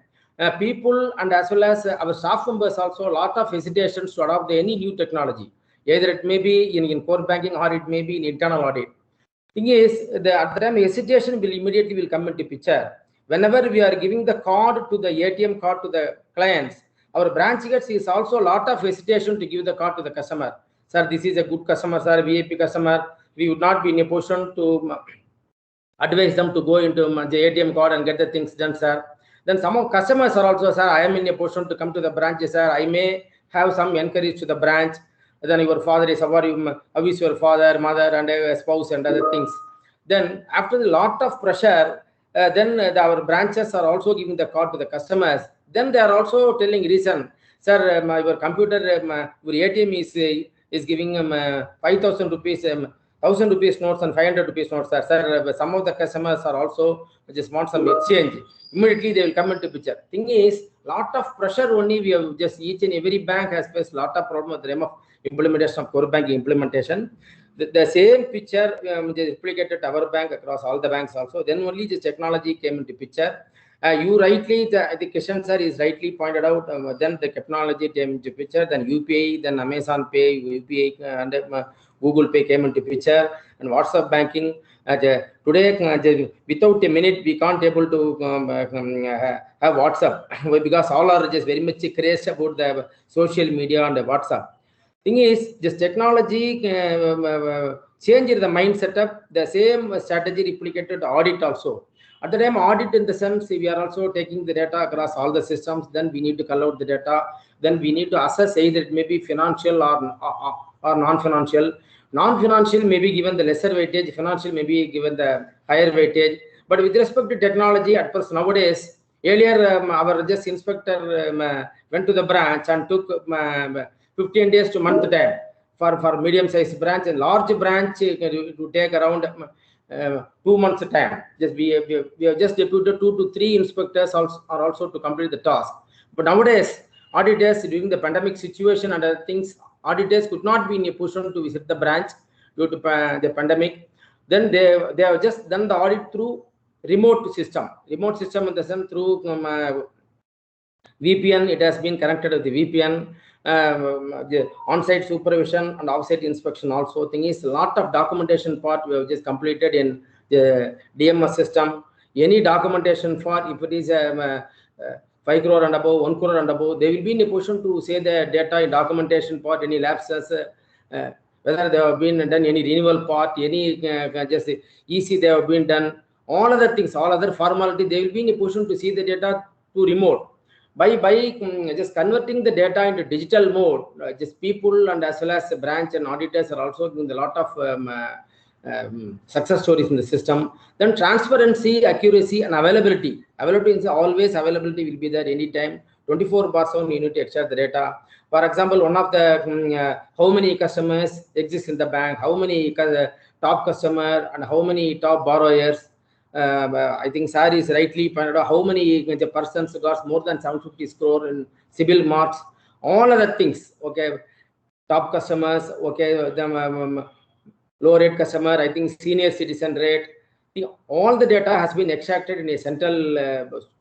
people and as well as our staff members also a lot of hesitations to adopt any new technology. Either it may be in core banking or it may be in internal audit. Thing is, at the time hesitation will immediately come into picture. Whenever we are giving the card to the ATM card to the clients, our branch heads is also a lot of hesitation to give the card to the customer. Sir, this is a good customer, sir, VIP customer. We would not be in a position to advise them to go into the ATM card and get the things done, sir. Then some of customers are also, sir, I am in a position to come to the branch, sir. I may have some encourage to the branch. Then your father is, how is your father, mother, and a spouse and other things. Then after a lot of pressure, then our branches are also giving the call to the customers. Then they are also telling reason, sir, your computer, your ATM is giving 5,000 rupees, 1,000 rupees notes and 500 rupees notes, sir. Sir, some of the customers are also just want some exchange. Immediately they will come into picture. Thing is, lot of pressure only. We have just each and every bank has faced lot of problem with the realm of implementation of core banking implementation. The same picture is replicated to our bank across all the banks also. Then only this technology came into picture. You rightly, the Kishan sir is rightly pointed out. Then the technology came into picture. Then UPI, then Amazon Pay, UPI, and Google Pay came into picture, and WhatsApp banking. Today, without a minute, we can't able to have WhatsApp because all are just very much crazed about the social media and the WhatsApp. Thing is, this technology changed the mind setup. The same strategy replicated audit also. At the time, audit in the sense, we are also taking the data across all the systems. Then we need to call out the data. Then we need to assess either it may be financial or non-financial. Non-financial may be given the lesser weightage. Financial may be given the higher weightage. But with respect to technology, at first nowadays, earlier our just inspector went to the branch and took 15 days to month time for medium-sized branch, and large branch to take around 2 months time. Just we have just deputed 2 to 3 inspectors are also to complete the task. But nowadays, auditors during the pandemic situation and other things, auditors could not be in a position to visit the branch due to the pandemic. Then they have just done the audit through remote system in the sense through VPN. It has been connected with the VPN. The on-site supervision and off-site inspection also. Thing is, a lot of documentation part we have just completed in the DMS system. Any documentation for if it is 5 crore and above, 1 crore and above, they will be in a position to say the data in documentation part, any lapses, whether they have been done any renewal part, any just EC they have been done, all other things, all other formality, they will be in a position to see the data to remote. By just converting the data into digital mode, just people and as well as branch and auditors are also doing a lot of success stories in the system. Then transparency, accuracy, and availability. Availability is always availability will be there anytime. 24/7 you need to extract the data. For example, one of the how many customers exist in the bank, how many top customer and how many top borrowers. I think sir is rightly pointed out how many persons got more than 750 crore in CIBIL marks, all other things. Okay, top customers, okay, the low rate customer, I think senior citizen rate. All the data has been extracted in a central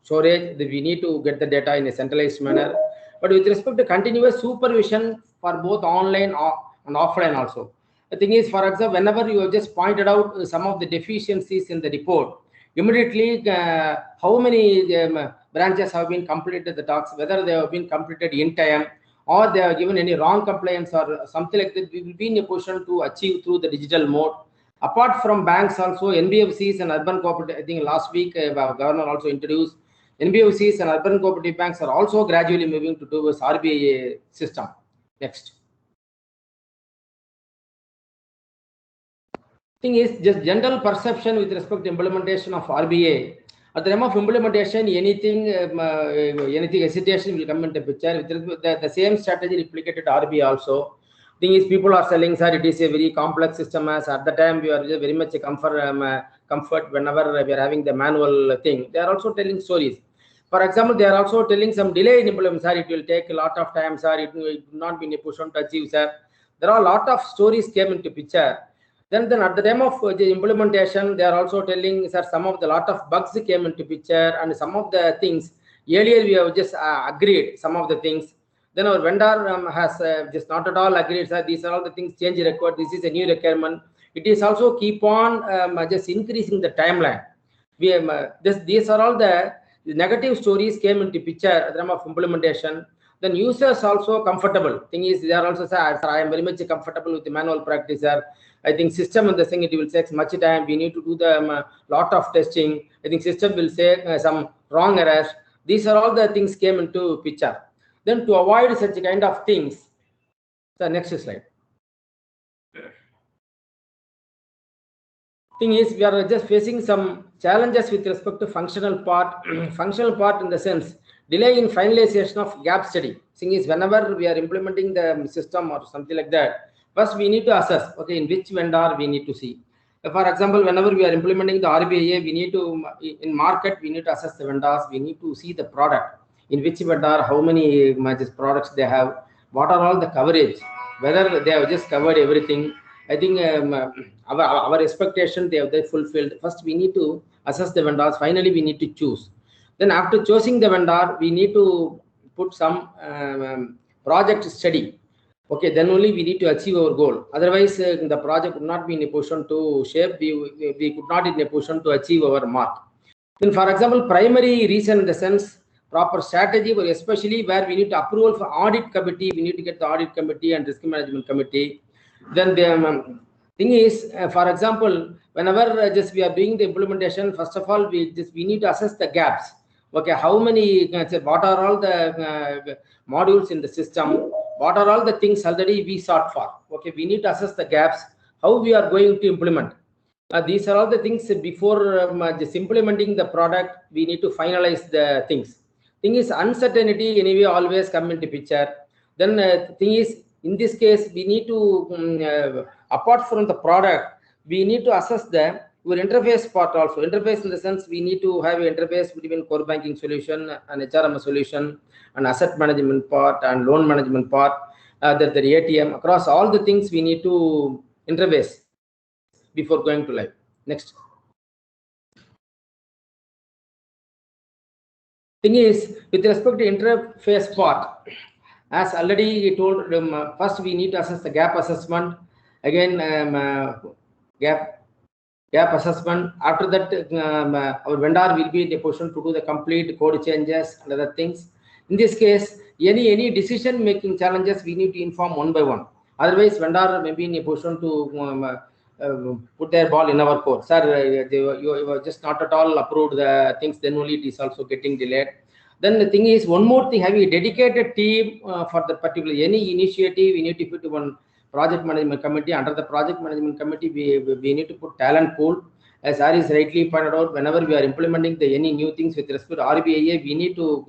storage. We need to get the data in a centralized manner. But with respect to continuous supervision for both online and offline also. The thing is, for example, whenever you have just pointed out some of the deficiencies in the report, immediately how many branches have been completed the tasks, whether they have been completed in time or they have given any wrong compliance or something like that, we will be in a position to achieve through the digital mode. Apart from banks also, NBFCs and urban cooperative, I think last week our governor also introduced, NBFCs and urban cooperative banks are also gradually moving towards RBI system. Next. Thing is just general perception with respect to implementation of RBI. At the time of implementation, anything hesitation will come into picture. With the same strategy replicated RBI also. Thing is, people are selling, sir, it is a very complex system. As at the time, we are very much a comfort whenever we are having the manual thing. They are also telling stories. For example, they are also telling some delay in implementation, sir. It will take a lot of time, sir. It will not be in a position to achieve, sir. There are a lot of stories came into picture. Then at the time of the implementation, they are also telling, sir, some of the lot of bugs came into picture and some of the things earlier we have just agreed some of the things. Then our vendor has just not at all agreed, sir. These are all the things change required. This is a new requirement. It is also keep on just increasing the timeline. We these are all the negative stories came into picture at the time of implementation. Then users also comfortable. Thing is, they are also, sir, I am very much comfortable with the manual practice, sir. I think system in the thing, it will take much time. We need to do the lot of testing. I think system will say some wrong errors. These are all the things came into picture. Then to avoid such kind of things, the next slide. Thing is, we are just facing some challenges with respect to functional part. Functional part in the sense, delay in finalization of gap study. Thing is, whenever we are implementing the system or something like that, first we need to assess, okay, in which vendor we need to see. For example, whenever we are implementing the RBIA, we need to, in market, we need to assess the vendors, we need to see the product, in which vendor, how many products they have, what are all the coverage, whether they have just covered everything. I think our expectation they fulfilled. First, we need to assess the vendors. Finally, we need to choose. Then after choosing the vendor, we need to put some project study. Okay, then only we need to achieve our goal. Otherwise, the project would not be in a position to shape. We could not in a position to achieve our mark. Then, for example, primary reason in the sense, proper strategy, but especially where we need to approval for audit committee, we need to get the audit committee and risk management committee. Then the thing is, for example, whenever just we are doing the implementation, first of all, we need to assess the gaps. Okay, how many, what are all the modules in the system? What are all the things already we sought for? Okay, we need to assess the gaps, how we are going to implement. These are all the things before just implementing the product, we need to finalize the things. Thing is, uncertainty anyway always come into picture. Then thing is, in this case, we need to, apart from the product, we need to assess the your interface part also. Interface in the sense, we need to have an interface between core banking solution and HRM solution and asset management part and loan management part, the ATM. Across all the things, we need to interface before going to live. Next. Thing is, with respect to interface part, as already told, first we need to assess the gap assessment. Again, gap assessment. After that, our vendor will be in a position to do the complete code changes and other things. In this case, any decision making challenges we need to inform one by one. Otherwise, vendor may be in a position to put their ball in our court. Sir, you just not at all approved the things, then only it is also getting delayed. Then the thing is, one more thing, having a dedicated team for the particular any initiative, we need to put one project management committee. Under the project management committee, we need to put talent pool. As Aris rightly pointed out, whenever we are implementing any new things with respect to RBIA, we need to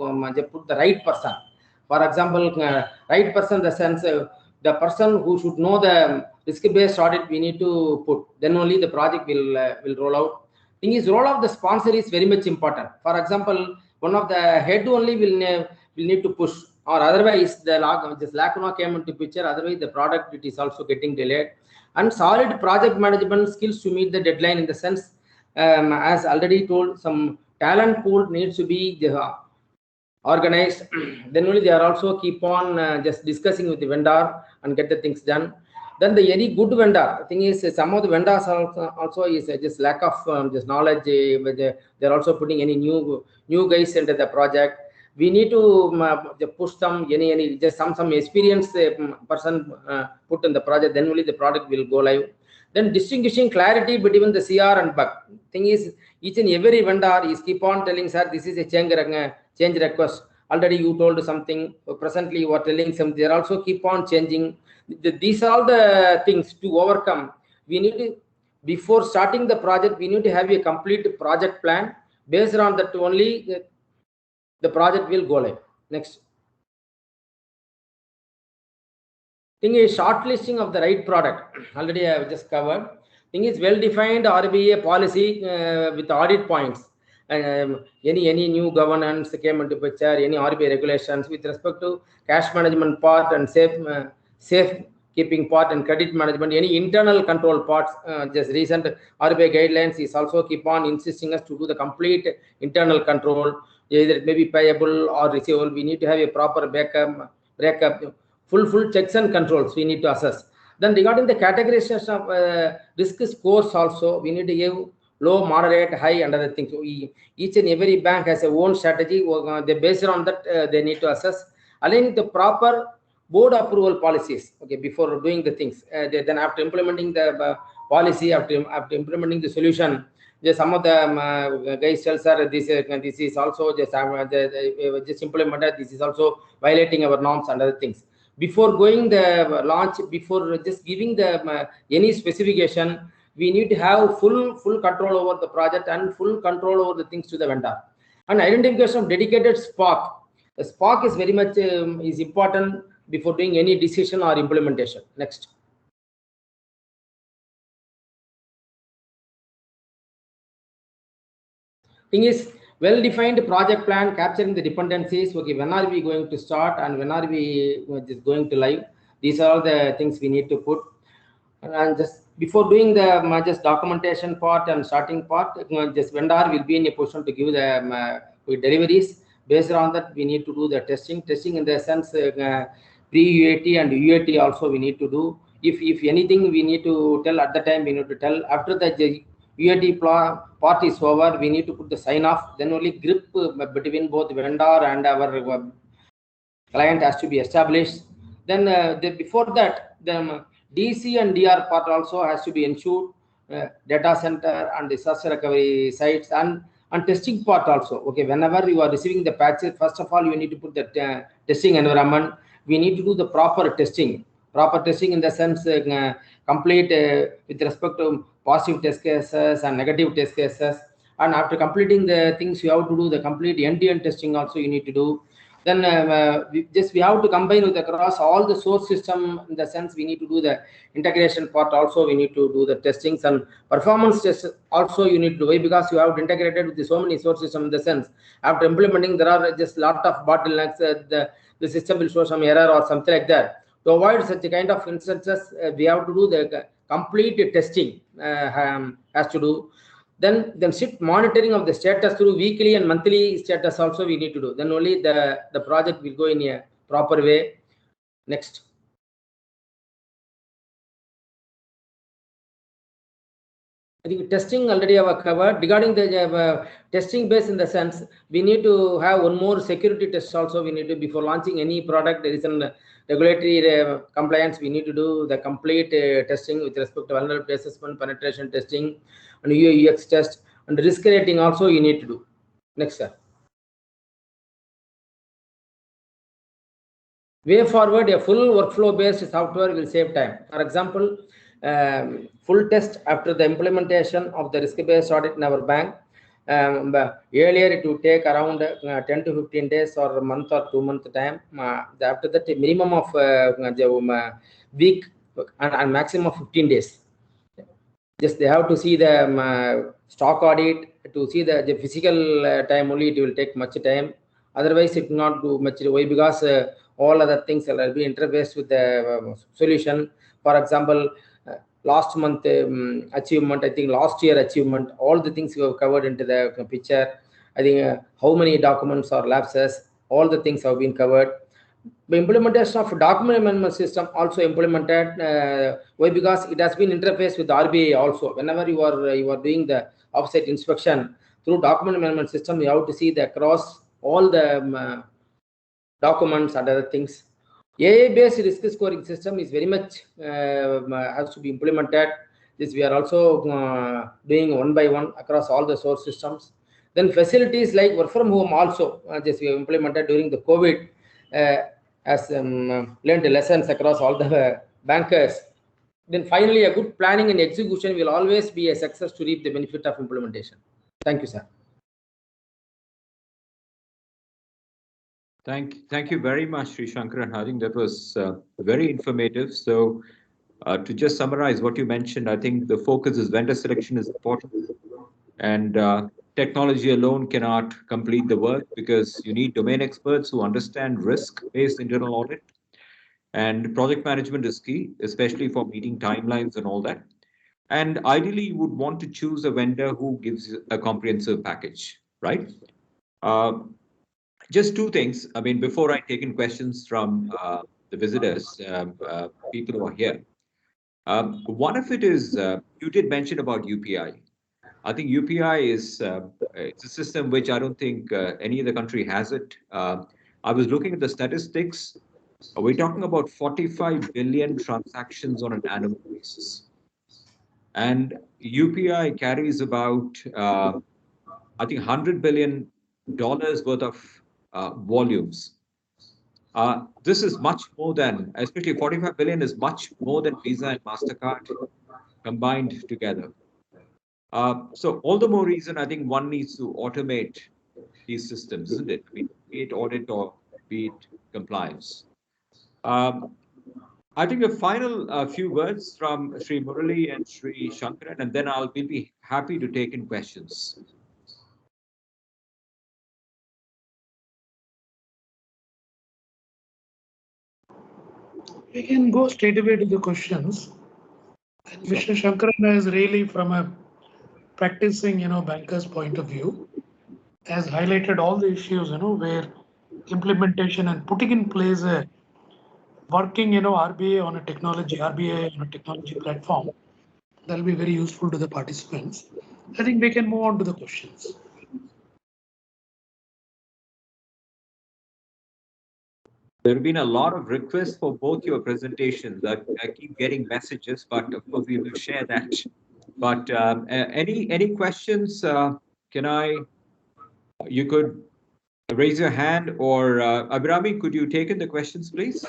put the right person. For example, right person in the sense, the person who should know the risk-based audit, we need to put. Then only the project will roll out. Thing is, role of the sponsor is very much important. For example, one of the head only will need to push, or otherwise the lack came into picture. Otherwise, the product it is also getting delayed. And solid project management skills to meet the deadline in the sense, as already told, some talent pool needs to be organized. Then only they are also keep on just discussing with the vendor and get the things done. Then the any good vendor thing is, some of the vendors also is just lack of just knowledge. They're also putting any new guys into the project. We need to push them any just some experienced person put in the project. Then only the product will go live. Then distinguishing clarity between the CR and bug. Thing is, each and every vendor is keep on telling, sir, this is a change request. Already you told something. Presently you are telling something. They also keep on changing. These are all the things to overcome. We need to, before starting the project, we need to have a complete project plan. Based on that only, the project will go live. Next. Thing is, shortlisting of the right product. Already I have just covered. Thing is, well-defined RBA policy with audit points. Any new governance came into picture, any RBI regulations with respect to cash management part and safe keeping part and credit management, any internal control parts. Just recent RBI guidelines is also keep on insisting us to do the complete internal control, either it may be payable or receivable. We need to have a proper backup, full checks and controls we need to assess. Then regarding the categorization of risk scores also, we need to give low, moderate, high, and other things. So each and every bank has a own strategy. They based on that they need to assess, align the proper board approval policies. Okay, before doing the things, then after implementing the policy, after implementing the solution, just some of the guys tell sir this is also just just implemented. This is also violating our norms and other things. Before going the launch, before just giving the any specification, we need to have full control over the project and full control over the things to the vendor. And identification of dedicated SPOC. The SPOC is very much is important before doing any decision or implementation. Next. Thing is, well-defined project plan capturing the dependencies. Okay, when are we going to start and when are we just going to live? These are all the things we need to put. And just before doing the just documentation part and starting part, just vendor will be in a position to give the deliveries. Based on that, we need to do the testing. Testing in the sense pre-UAT and UAT also we need to do. If anything we need to tell at the time, we need to tell. After the UAT part is over, we need to put the sign off. Then only grip between both vendor and our client has to be established. Then before that, the DC and DR part also has to be ensured. Data center and disaster recovery sites and testing part also. Okay, whenever you are receiving the patches, first of all you need to put the testing environment. We need to do the proper testing. Proper testing in the sense complete with respect to positive test cases and negative test cases. And after completing the things, you have to do the complete end-to-end testing also you need to do. Then we have to combine with across all the source system in the sense we need to do the integration part also. We need to do the testings and performance tests also you need to do it because you have integrated with so many source system in the sense after implementing there are just lot of bottlenecks. The system will show some error or something like that. To avoid such a kind of instances, we have to do the complete testing has to do. Then shift monitoring of the status through weekly and monthly status also we need to do. Then only the project will go in a proper way. Next. I think testing already I have covered. Regarding the testing base in the sense, we need to have one more security test also. We need to, before launching any product, there is a regulatory compliance. We need to do the complete testing with respect to vulnerability assessment, penetration testing, and UI UX test, and risk rating also you need to do. Next, sir. Way forward, a full workflow based software will save time. For example, full test after the implementation of the risk-based audit in our bank. Earlier it would take around 10 to 15 days or a month or 2 month time. After that, minimum of week and maximum of 15 days. Just they have to see the stock audit, to see the physical time only. It will take much time. Otherwise, it will not do much. Why? Because all other things will be interfaced with the solution. For example, last month achievement, I think last year achievement, all the things we have covered into the picture. I think how many documents or lapses, all the things have been covered. The implementation of document management system also implemented. Why? Because it has been interfaced with RBI also. Whenever you are doing the offsite inspection through document management system, you have to see the across all the documents and other things. AI-based risk scoring system is very much has to be implemented. This we are also doing one by one across all the source systems. Then facilities like work from home also just we have implemented during the COVID as learned lessons across all the bankers. Then finally, a good planning and execution will always be a success to reap the benefit of implementation. Thank you, sir. Thank you very much, Sri Shankaran. I think that was very informative. So to just summarize what you mentioned, I think the focus is vendor selection is important, and technology alone cannot complete the work because you need domain experts who understand risk-based internal audit, and project management is key, especially for meeting timelines and all that. And ideally, you would want to choose a vendor who gives a comprehensive package, right? Just two things. I mean, before I take in questions from the visitors, people who are here. One of it is, you did mention about UPI. I think UPI is it's a system which I don't think any other country has it. I was looking at the statistics. We're talking about 45 billion transactions on an annual basis. and UPI carries about, I think, $100 billion worth of volumes. This is much more than, especially 45 billion is much more than Visa and MasterCard combined together. So all the more reason I think one needs to automate these systems, isn't it? I mean, be it audit or be it compliance. I think a final few words from Sri Murali and Sri Shankaran, and then we'll be happy to take in questions. We can go straight away to the questions. And Mr. Shankaran is really from a practicing, banker's point of view, has highlighted all the issues, where implementation and putting in place a working, RBI on a technology platform. That'll be very useful to the participants. I think we can move on to the questions. There have been a lot of requests for both your presentations. I keep getting messages, but of course we will share that. But any questions? You could raise your hand, or Abhirami, could you take in the questions, please?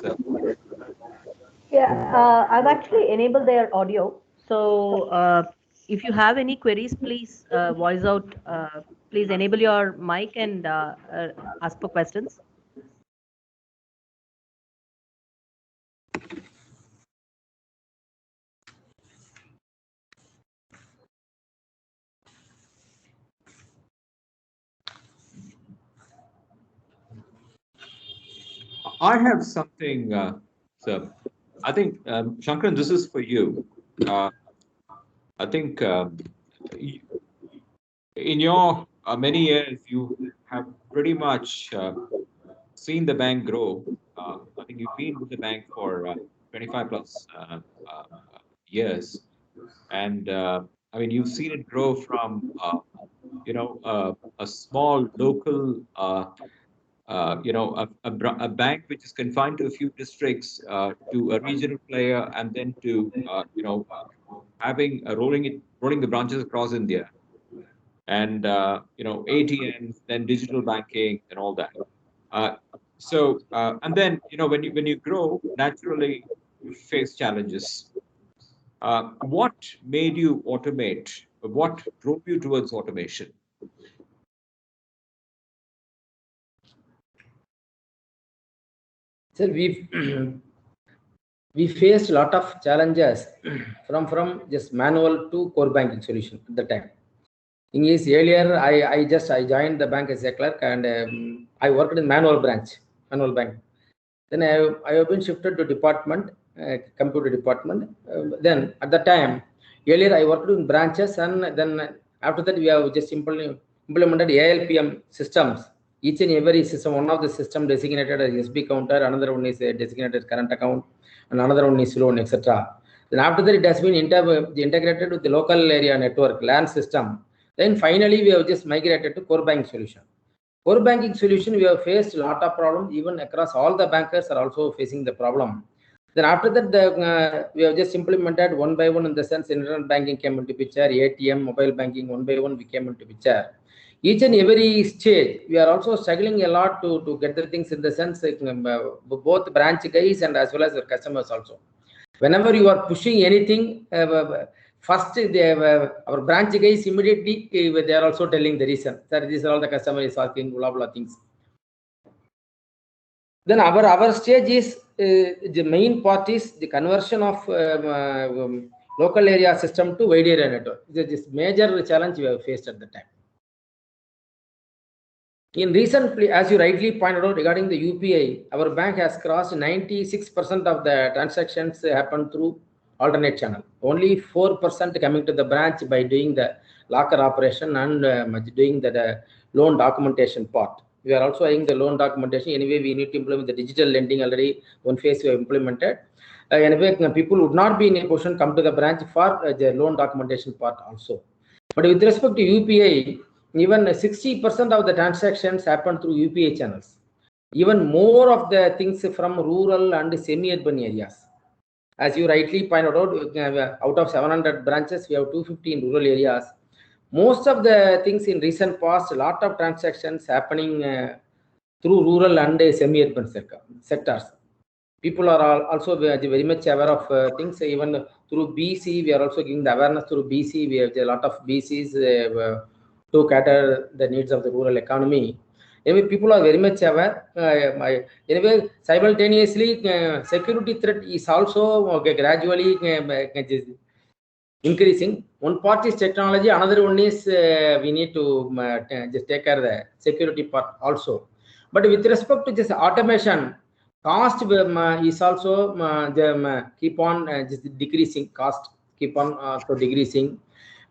Yeah, I've actually enabled their audio. So if you have any queries, please voice out. Please enable your mic and ask for questions. I have something, sir. I think, Shankaran, this is for you. I think in your many years, you have pretty much seen the bank grow. I think you've been with the bank for 25 plus years. And I mean, you've seen it grow from, a small local a bank which is confined to a few districts to a regional player, and then to having rolling the branches across India, and ATMs, then digital banking, and all that. And then when you grow, naturally you face challenges. What made you automate? What drove you towards automation? So we faced a lot of challenges from just manual to core banking solution at the time. Thing is, earlier I joined the bank as a clerk, and I worked in manual bank. Then I have been shifted to department, computer department. Then at the time, earlier I worked in branches, and then after that we have just implemented ALPM systems. Each and every system, one of the system designated as SB counter, another one is designated current account, and another one is loan, etc. Then after that, it has been integrated with the local area network, LAN system. Then finally, we have just migrated to core banking solution. Core banking solution, we have faced a lot of problems, even across all the bankers are also facing the problem. Then after that, we have just implemented one by one, in the sense internet banking came into picture, ATM, mobile banking, one by one we came into picture. Each and every stage, we are also struggling a lot to get the things, in the sense both branch guys and as well as the customers also. Whenever you are pushing anything, first our branch guys immediately they are also telling the reason that this is all the customer is asking, blah blah things. Then our stage is the main part is the conversion of local area system to wide area network. This major challenge we have faced at the time. In recently, as you rightly pointed out regarding the UPI, our bank has crossed 96% of the transactions happen through alternate channel. Only 4% coming to the branch by doing the locker operation and doing the loan documentation part. We are also having the loan documentation. Anyway, we need to implement the digital lending already. One phase we have implemented. Anyway, people would not be in a position come to the branch for the loan documentation part also. But with respect to UPI, even 60% of the transactions happen through UPI channels. Even more of the things from rural and semi-urban areas. As you rightly pointed out of 700 branches, we have 250 in rural areas. Most of the things in recent past, a lot of transactions happening through rural and semi-urban sectors. People are also very much aware of things. Even through BC, we are also giving the awareness through BC. We have a lot of BCs to cater the needs of the rural economy. Anyway, people are very much aware. Anyway, simultaneously, security threat is also gradually increasing. One part is technology, another one is we need to just take care of the security part also. But with respect to just automation, cost is also keep on just decreasing. Cost keep on decreasing.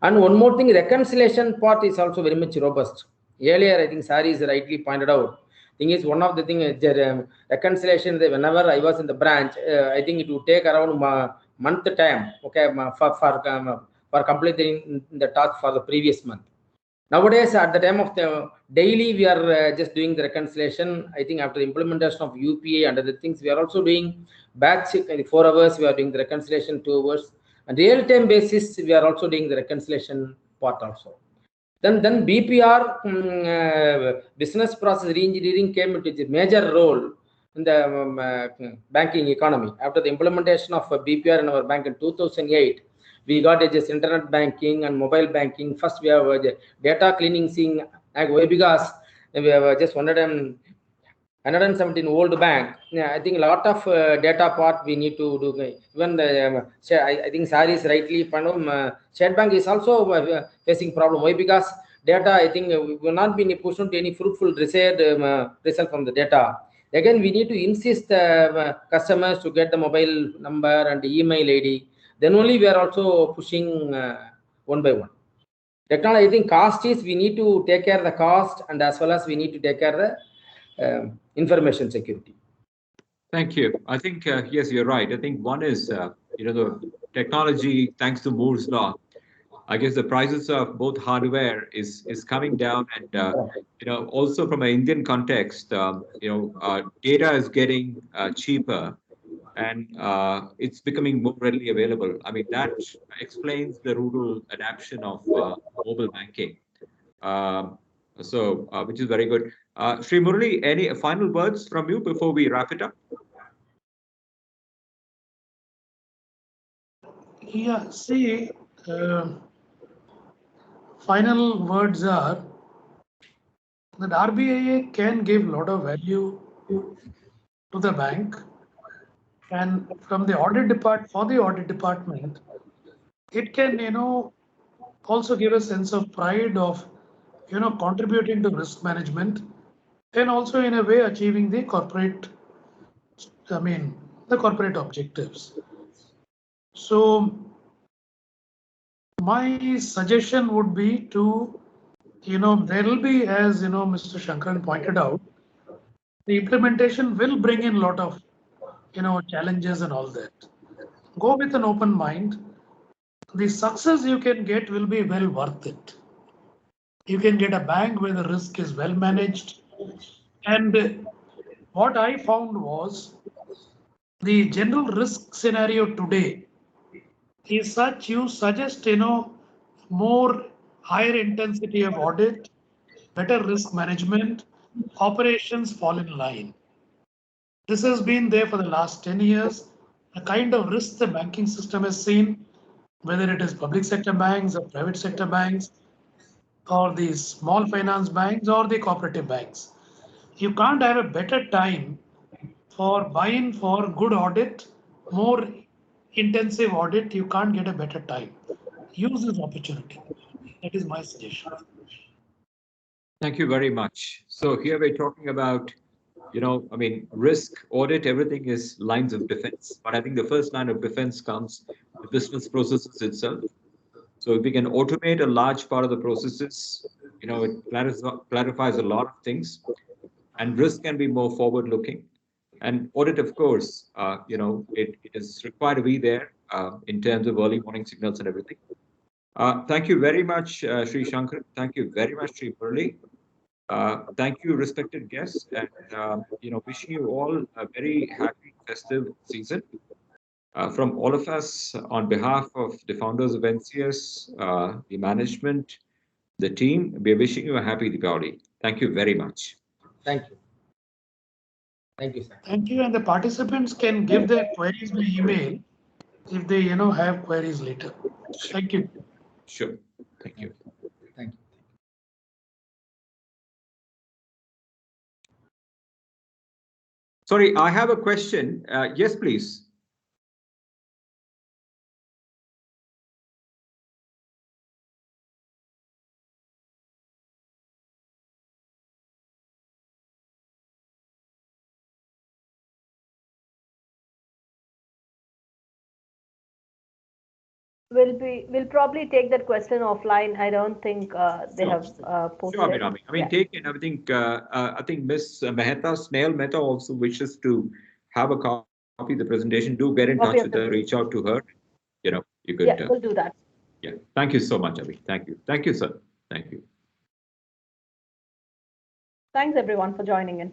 And one more thing, reconciliation part is also very much robust. Earlier, I think Sari is rightly pointed out. Thing is, one of the thing reconciliation. Whenever I was in the branch, I think it would take around month time. Okay, for completing the task for the previous month. Nowadays, at the time of the daily, we are just doing the reconciliation. I think after the implementation of UPA and other things, we are also doing batch 4 hours. We are doing the reconciliation 2 hours. And real-time basis, we are also doing the reconciliation part also. Then BPR, business process reengineering, came into a major role in the banking economy. After the implementation of BPR in our bank in 2008, we got just internet banking and mobile banking. First, we have data cleansing. Why? Because we have just 117 old bank. Yeah, I think a lot of data part we need to do. Even the I think Sari is rightly State Bank is also facing problem. Why? Because data, I think we will not be pushed to any fruitful result from the data. Again, we need to insist customers to get the mobile number and email ID. Then only we are also pushing one by one. Technology, I think cost is we need to take care of the cost, and as well as we need to take care of the information security. Thank you. I think, yes, you're right. I think one is, the technology, thanks to Moore's law, I guess the prices of both hardware is coming down, and also from an Indian context, data is getting cheaper, and it's becoming more readily available. I mean, that explains the rural adoption of mobile banking. Which is very good. Sri Murali, any final words from you before we wrap it up? Yeah, see, final words are that RBI can give a lot of value to the bank, and from the audit department, it can also give a sense of pride of contributing to risk management, and also in a way achieving the corporate objectives. So my suggestion would be to there will be, as Mr. Shankaran pointed out, the implementation will bring in a lot of challenges and all that. Go with an open mind. The success you can get will be well worth it. You can get a bank where the risk is well managed. And what I found was the general risk scenario today is such, you suggest more higher intensity of audit, better risk management, operations fall in line. This has been there for the last 10 years. The kind of risk the banking system has seen, whether it is public sector banks or private sector banks, or the small finance banks or the cooperative banks. You can't have a better time for buy-in for good audit, more intensive audit. You can't get a better time. Use this opportunity. That is my suggestion. Thank you very much. So here we're talking about, risk, audit, everything is lines of defense. But I think the first line of defense comes the business processes itself. So if we can automate a large part of the processes, it clarifies a lot of things, and risk can be more forward-looking. And audit, of course, it is required to be there in terms of early warning signals and everything. Thank you very much, Sri Shankar. Thank you very much, Sri Murali. Thank you, respected guests, and wishing you all a very happy festive season. From all of us, on behalf of the founders of NCS, the management, the team, we are wishing you a happy Diwali. Thank you very much. Thank you. Thank you, sir. Thank you. And the participants can give their queries by email if they, have queries later. Thank you. Sure. Thank you. Thank you. Sorry, I have a question. Yes, please. We'll probably take that question offline. I don't think they Sure, have sure. posted. Sure, Abhinami. I mean, Yeah. take it. I think Miss Mehta, Snail Mehta also wishes to have a copy of the presentation. Do get in Copy touch of with her, the reach out to her. You could. Yeah, we'll do that. Yeah. Thank you so much, Abhi. Thank you. Thank you, sir. Thank you. Thanks everyone for joining in.